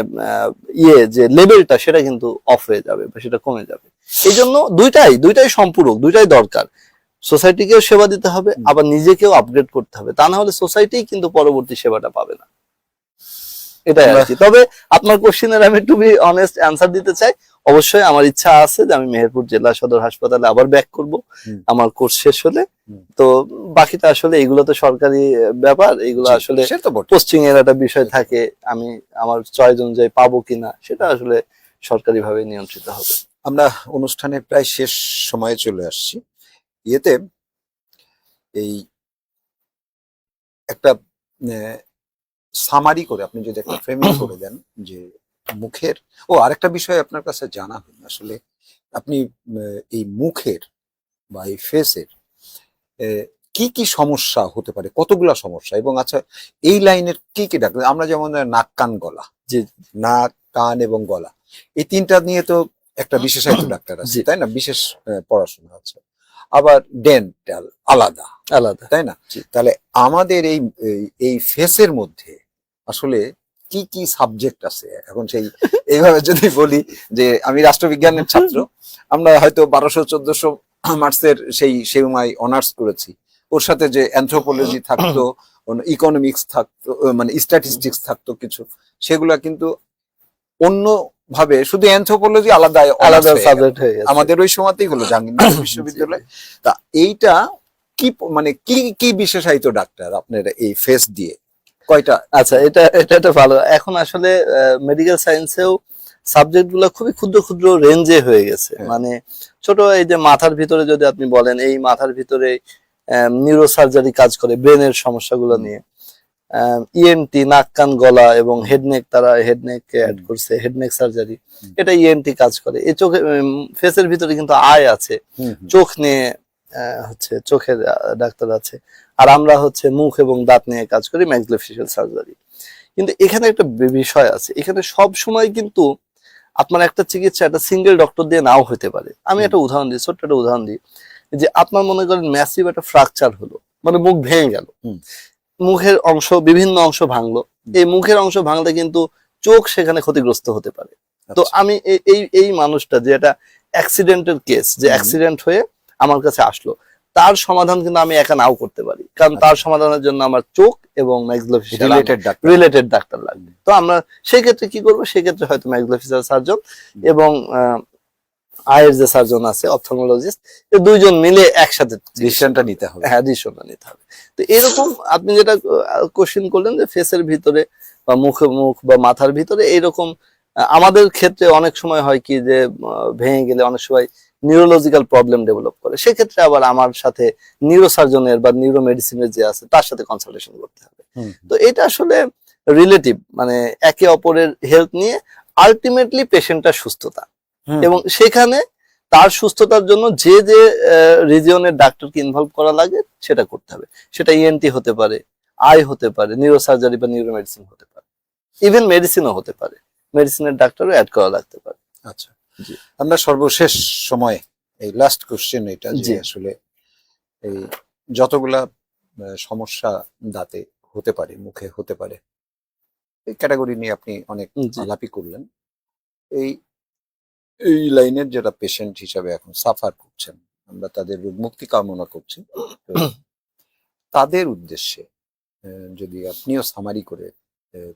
যে লেভেলটা, সেটা কিন্তু অফ হয়ে যাবে বা সেটা কমে যাবে। এই জন্য দুইটাই সম্পূরক, দুইটাই দরকার। সোসাইটিকেও সেবা দিতে হবে, আবার নিজেকেও আপগ্রেড করতে হবে, তা না হলে সোসাইটি কিন্তু পরবর্তী সেবাটা পাবে না। এটাই আর কি। তবে আপনার কোশ্চেনের আমি টু বি অনেস্ট অ্যান্সার দিতে চাই, অবশ্যই আমার ইচ্ছা আছে যে আমি মেহেরপুর জেলা সদর হাসপাতালে আবার ব্যাক করব আমার কোর্স শেষ হলে। তো বাকিটা আসলে এগুলো তো সরকারি ব্যাপার, এগুলো আসলে পোস্টিং এর একটা বিষয় থাকে, আমি আমার চয়েস অনুযায়ী পাবো কিনা সেটা আসলে সরকারি ভাবে নিয়ন্ত্রিত হবে। আমরা অনুষ্ঠানের প্রায় শেষ সময়ে চলে আসছি। ইয়েতে এই একটা সামারি করে আপনি যদি একটা ফ্রেমিং করে দেন যে মুখের, আরেকটা বিষয় আপনার কাছে জানা হলো, আসলে আপনি এই মুখের বা এই ফেসের কি কি সমস্যা হতে পারে, কতগুলা সমস্যা, এবং আচ্ছা এই লাইনের কি কি ডাক্তার, আমরা যেমন নাক কান গলা, যে নাক কান এবং গলা, এই তিনটা নিয়ে তো একটা বিশেষায়িত ডাক্তার আছে, তাই না? বিশেষ পড়াশোনা আছে, আবার ডেন্টাল আলাদা আলাদা, তাই না? তাহলে আমাদের এই ফেসের মধ্যে আসলে কি কি সাবজেক্ট আছে? এখন সেই এইভাবে যদি বলি যে আমি রাষ্ট্রবিজ্ঞানের ছাত্র, আমরা হয়তো 1200-1400 মার্কসের সেই সময় অনার্স করেছি, ওর সাথে যে অ্যানথ্রোপোলজি থাকতো, ইকোনমিক্স থাকতো, মানে স্ট্যাটিস্টিক্স থাকতো কিছু, সেগুলা কিন্তু অন্য ভাবে শুধু অ্যানথ্রোপোলজি আলাদা আলাদা সাবজেক্ট হয়ে গেছে আমাদের ওই সময়তেই হলো জাহাঙ্গীরনগর বিশ্ববিদ্যালয়। তা এইটা কি মানে কি কি বিশেষায়িত ডাক্তার আপনার এই ফেস দিয়ে কয়টা? আচ্ছা, এটা ভালো। এখন আসলে মেডিকেল সায়েন্সেও সাবজেক্ট গুলো খুবই ক্ষুদ্র ক্ষুদ্র রেঞ্জে হয়ে গেছে। মানে ছোট এই যে মাথার ভিতরে যদি আপনি বলেন, এই মাথার ভিতরে নিউরো সার্জারি কাজ করে ব্রেনের সমস্যাগুলো নিয়ে, ইএনটি নাক কান গলা এবং হেডনেক, তারা হেডনেক অ্যাড করছে হেডনেক সার্জারি, এটা ইএনটি কাজ করে। এই চোখে ফেসের ভিতরে কিন্তু আই আছে, চোখ নিয়ে হচ্ছে চোখের ডাক্তার আছে, আর আমরা হচ্ছে মুখ এবং দাঁত নিয়ে কাজ করি ম্যাক্সিলোফেশিয়াল সার্জারি। কিন্তু এখানে একটা বিষয় আছে, এখানে সব সময় কিন্তু আপনার একটা চিকিৎসা একটা সিঙ্গেল ডক্টর দিয়ে নাও হতে পারে। আমি একটা উদাহরণ দিই, ছোট্ট একটা উদাহরণ দিই, যে আপনার মনে করেন ম্যাসিভ একটা ফ্র্যাকচার হলো, মানে মুখ ভেঙে গেল, হুম। মুখের অংশ বিভিন্ন অংশ ভাঙলো, এই মুখের অংশ ভাঙলে কিন্তু চোখ সেখানে ক্ষতিগ্রস্ত হতে পারে। তো আচ্ছা। আমি এই মানুষটা যে একটা অ্যাক্সিডেন্টের কেস, যে হুম। অ্যাক্সিডেন্ট হয়ে আমার কাছে আসলো, তার সমাধান কিন্তু আমি একা নাও করতে পারি, কারণ তার আচ্ছা। সমাধানের জন্য আমার চোখ এবং maxillofacial related doctor. Related doctor লাগবে। তো আমরা সেই ক্ষেত্রে কি করবো, সেক্ষেত্রে হয়তো ম্যাক্সিলোফেশিয়াল সার্জন এবং আয়ের যে সার্জন আছে অপথলমোলজিস্ট, এই দুইজন মিলে একসাথে ডিসিশনটা নিতে হবে। হ্যাঁ ডিসিশনটা নিতে হবে। তো এরকম আপনি যেটা কোশ্চেন করলেন যে ফেসের ভিতরে বা মুখ বা মাথার ভিতরে এইরকম, আমাদের ক্ষেত্রে অনেক সময় হয় কি যে ভেঙে গেলে অনেক সময় নিউরোলজিক্যাল প্রবলেম ডেভেলপ করে, সেক্ষেত্রে আবার আমার সাথে নিউরোসার্জনের বা নিউরো মেডিসিনের যে আছে তার সাথে কনসালটেশন করতে হবে। হুম। তো এটা আসলে রিলেটিভ, মানে একে অপরের হেল্প নিয়ে আলটিমেটলি পেশেন্টটার সুস্থতা, হুম। এবং সেখানে তার সুস্থতার জন্য যে যে রিজিয়নের ডাক্তারকে ইনভলভ করা লাগে সেটা করতে হবে। সেটা ইএনটি হতে পারে, আই হতে পারে, নিউরোসার্জারি বা নিউরো মেডিসিন হতে পারে, ইভেন মেডিসিনও হতে পারে, মেডিসিনের ডাক্তারও অ্যাড করা লাগতে পারে। আচ্ছা, জি আমরা সর্বশেষ সময়ে এই লাস্ট কোশ্চেন এটা যে জি আসলে এই যতগুলা সমস্যা দাঁতে হতে পারে, মুখে হতে পারে, এই ক্যাটাগরি নিয়ে আপনি অনেক জি আলাপই করলেন। এই এই লাইনের যারা পেশেন্ট হিসাবে এখন সাফার করছেন, আমরা তাদের রোগ মুক্তি কামনা করছি। তো তাদের উদ্দেশ্যে যদি আপনিও সামারি করে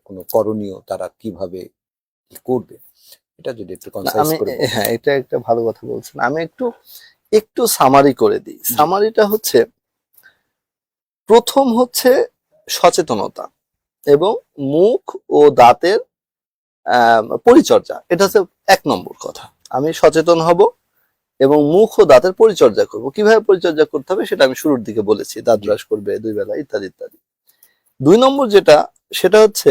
কোনো করণীয় তারা কিভাবে কি করবে, এটা যদি একটু না, কনসাইজ আমি করে বলেন। হ্যাঁ এটা একটা ভালো কথা বলছেন, আমি একটু একটু সামারি করে দিই। সামারিটা হচ্ছে, প্রথম হচ্ছে সচেতনতা এবং মুখ ও দাঁতের পরিচর্যা, এটা হচ্ছে 1 নম্বর কথা। আমি সচেতন হব এবং মুখ ও দাঁতের পরিচর্যা করব। কিভাবে পরিচর্যা করতে হবে সেটা আমি শুরুর দিকে বলেছি, দাঁত ব্রাশ করবে 2 বেলা ইত্যাদি ইত্যাদি। 2 নম্বর যেটা, সেটা হচ্ছে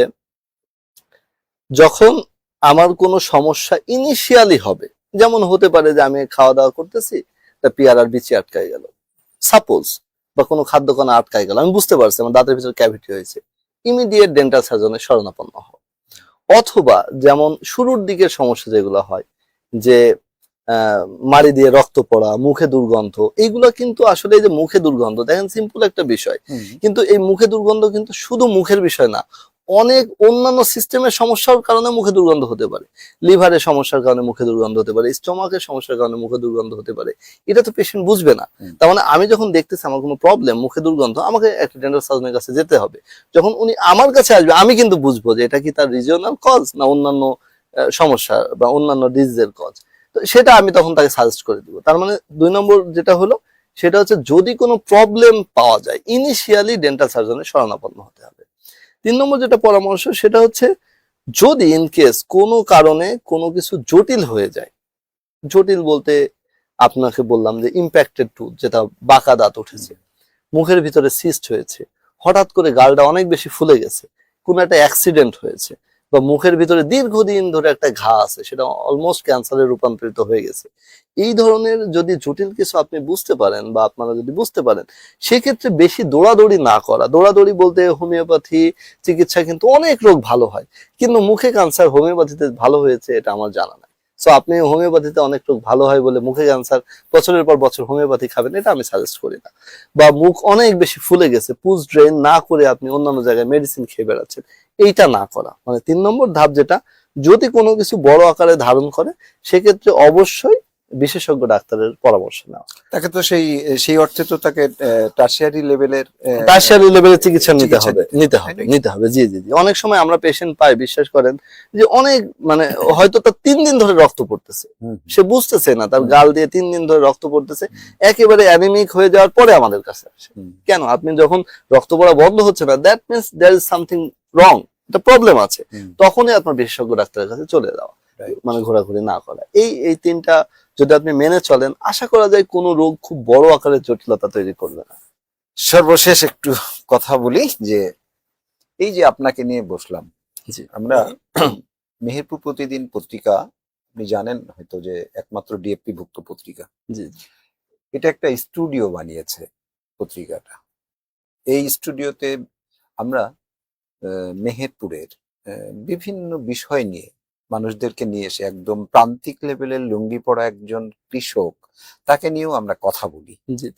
যখন আমার কোনো সমস্যা ইনিশিয়ালি হবে, যেমন হতে পারে যে আমি খাওয়া দাওয়া করতেছি, তা পেয়ারার বিচি আটকায় গেল সাপোজ, বা কোনো খাদ্যকণা আটকায় গেল, আমি বুঝতে পারছি আমার দাঁতের ভিতরে ক্যাভিটি হয়েছে, ইমিডিয়েট ডেন্টাল সার্জনের শরণাপন্ন হও। অথবা যেমন শুরুর দিকের সমস্যা যেগুলো হয়, যে মাড়ি দিয়ে রক্ত পড়া, মুখে দুর্গন্ধ, এইগুলো কিন্তু আসলে এই যে মুখে দুর্গন্ধ, দেখেন সিম্পল একটা বিষয়, কিন্তু এই মুখে দুর্গন্ধ কিন্তু শুধু মুখের বিষয় না, অনেক অন্যান্য সিস্টেমের সমস্যার কারণে মুখে দুর্গন্ধ হতে পারে। লিভারের সমস্যার কারণে মুখে দুর্গন্ধ হতে পারে, স্টোমাকের সমস্যার কারণে মুখে দুর্গন্ধ হতে পারে। এটা তো পেশেন্ট বুঝবে না। তার মানে আমি যখন দেখতেছি আমার কোনো প্রবলেম, মুখে দুর্গন্ধ, আমাকে একটা ডেন্টাল সার্জনের কাছে যেতে হবে। যখন উনি আমার কাছে আসবে, আমি কিন্তু বুঝবো যে এটা কি তার রিজিওনাল কজ না অন্যান্য সমস্যা বা অন্যান্য ডিজিজের কজ। তো সেটা আমি তখন তাকে সাজেস্ট করে দিব। তার মানে 2 নম্বর যেটা হলো, সেটা হচ্ছে যদি কোনো প্রবলেম পাওয়া যায়, ইনিশিয়ালি ডেন্টাল সার্জনের শরণাপন্ন হতে হবে। 3 নম্বর যেটা পরামর্শ, সেটা হচ্ছে যদি ইন কেস কোনো কারণে কোনো কিছু জটিল হয়ে যায়, জটিল বলতে আপনাকে বললাম যে ইম্প্যাক্টেড টুথ, যেটা বাঁকা দাঁত উঠেছে, মুখের ভিতরে সিস্ট হয়েছে, হঠাৎ করে গালটা অনেক বেশি ফুলে গেছে, কোনো একটা অ্যাক্সিডেন্ট হয়েছে, বা মুখের ভিতরে দীর্ঘদিন ধরে একটা ঘা আছে, সেটা অলমোস্ট ক্যান্সারে রূপান্তরিত হয়ে গেছে, এই ধরনের যদি জটিল কিছু আপনি বুঝতে পারেন বা আপনারা যদি বুঝতে পারেন, সেক্ষেত্রে বেশি দৌড়াদৌড়ি না করা। দৌড়াদৌড়ি বলতে হোমিওপ্যাথি চিকিৎসা কিন্তু অনেক রোগ ভালো হয়, কিন্তু মুখে ক্যান্সার হোমিওপ্যাথিতে ভালো হয়েছে এটা আমার জানা নাই। সো আপনি হোমিওপ্যাথিতে অনেক রোগ ভালো হয় বলে মুখে ক্যান্সার বছরের পর বছর হোমিওপ্যাথি খাবেন, এটা আমি সাজেস্ট করি না। বা মুখ অনেক বেশি ফুলে গেছে, পুজ ড্রেন না করে আপনি অন্যান্য জায়গায় মেডিসিন খেয়ে বেড়াচ্ছেন, এইটা না করা। মানে 3 নম্বর ধাপ যেটা, যদি কোনো কিছু বড় আকারে ধারণ করে, সেক্ষেত্রে অবশ্যই বিশেষজ্ঞ ডাক্তারের পরামর্শ নেওয়া। তাকে তো সেই সেই অর্থে তো তাকে টার্সিয়ারি লেভেলের টার্সিয়ারি লেভেলের চিকিৎসা নিতে চিকিৎসা হবে, তাই নাকি? নিতে হবে। জি জি জি, অনেক সময় আমরা পেশেন্ট পাই, বিশ্বাস করেন, যে অনেক মানে হয়তো তার 3 দিন ধরে রক্ত পড়তেছে, হুম, সে বুঝতেছে না, তার হুম। গাল দিয়ে 3 দিন ধরে রক্ত পড়তেছে, একেবারে অ্যানিমিক হয়ে যাওয়ার পরে আমাদের কাছে আসে। হুম, কেন? আপনি যখন রক্ত পড়া বন্ধ হচ্ছে না, that means there is something wrong, একটা প্রবলেম আছে। হুম, তখনই আপনার বিশেষজ্ঞ ডাক্তারের কাছে চলে যাওয়া, right. মানে ঘোরাঘুরি না করা। এই 3টা যদি আপনি মেনে চলেন, আশা করা যায় কোনো রোগ খুব বড় আকারের জটিলতা তৈরি করবে না। সর্বশেষ একটু কথা বলি যে এই যে আপনাকে নিয়ে বসলাম, জি আমরা মেহেরপুর প্রতিদিন পত্রিকা, আপনি জানেন হয়তো যে একমাত্র ডিএফপি ভুক্ত পত্রিকা, জি এটা একটা স্টুডিও বানিয়েছে পত্রিকাটা। এই স্টুডিওতে আমরা মেহেরপুরের বিভিন্ন বিষয় নিয়ে মানুষদেরকে নিয়ে এসে একদম প্রান্তিক লেভেলের লুঙ্গি পরা একজন কৃষক, তাকে নিয়েও আমরা কথা বলি, জি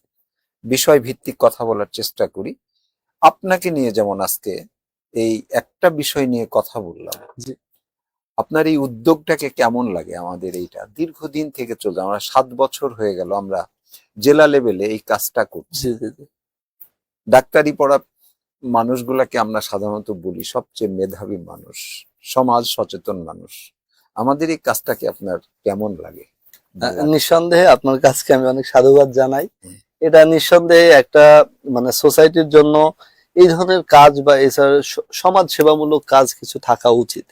বিষয় ভিত্তিক কথা বলার চেষ্টা করি। আপনাকে নিয়ে যেমন আজকে এই একটা বিষয় নিয়ে কথা বললাম, জি আপনার এই উদ্যোগটাকে কেমন লাগে? আমাদের এইটা দীর্ঘদিন থেকে চলছে, আমরা 7 বছর হয়ে গেল আমরা জেলা লেভেলে এই কাজটা করছি। জি জি জি। ডাক্তারি পড়া মানুষগুলাকে আমরা সাধারণত বলি সবচেয়ে মেধাবী মানুষ, সমাজ সচেতন মানুষ। আমাদের এই কাজটাকে আপনার কেমন লাগে? নিঃসন্দেহে আপনার কাছকে আমি অনেক সাধুবাদ জানাই। হুম। এটা নিঃসন্দেহে একটা মানে সোসাইটির জন্য এই ধরনের কাজ বা এছাড়া সমাজ সেবামূলক কাজ কিছু থাকা উচিত।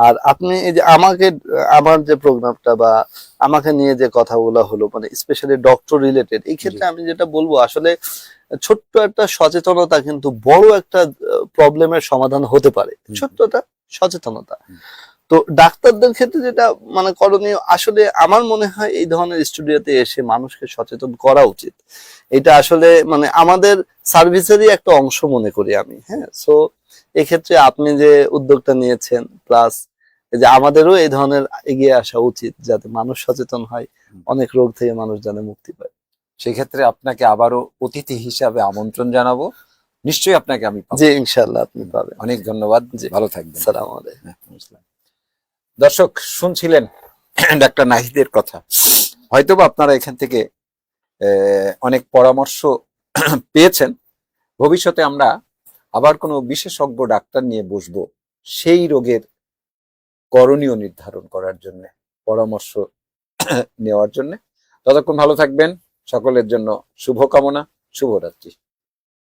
আর আপনি এই যে আমাকে আমার যে প্রোগ্রামটা বা আমাকে নিয়ে যে কথাগুলো হলো মানে স্পেশালি ডক্টর রিলেটেড, এই ক্ষেত্রে আমি যেটা বলবো আসলে ছোট্ট একটা সচেতনতা কিন্তু বড় একটা প্রবলেমের সমাধান হতে পারে। ছোট্ট একটা সচেতনতা। তো ডাক্তারদের ক্ষেত্রে যেটা মানে করণীয়, আসলে আমার মনে হয় এই ধরনের স্টুডিওতে এসে মানুষকে সচেতন করা উচিত। এটা আসলে মানে আমাদের সার্ভিসেরই একটা অংশ মনে করি আমি। হ্যাঁ, সো এক্ষেত্রে আপনি যে উদ্যোগটা নিয়েছেন প্লাস যে আমাদেরও এই ধরনের এগিয়ে আসা উচিত যাতে মানুষ সচেতন হয়, অনেক রোগ থেকে মানুষ যেন মুক্তি পায়। সেক্ষেত্রে আপনাকে আবারও অতিথি হিসাবে আমন্ত্রণ জানাবো, নিশ্চয়ই আপনাকে আমি পাবো। জি ইনশাল্লাহ আপনি পাবেন। অনেক ধন্যবাদ, জি ভালো থাকবেন। সালাম আলাইকুম। হ্যাঁ, বুঝলাম। দর্শক শুনছিলেন ডাক্তার নাহিদের কথা, হয়তোবা আপনারা এখান থেকে অনেক পরামর্শ পেয়েছেন। ভবিষ্যতে আমরা আবার কোনো বিশেষজ্ঞ ডাক্তার নিয়ে বসবো সেই রোগের করণীয় নির্ধারণ করার জন্য, পরামর্শ নেওয়ার জন্য। ততক্ষণ ভালো থাকবেন, সকলের জন্য শুভকামনা, শুভরাত্রি।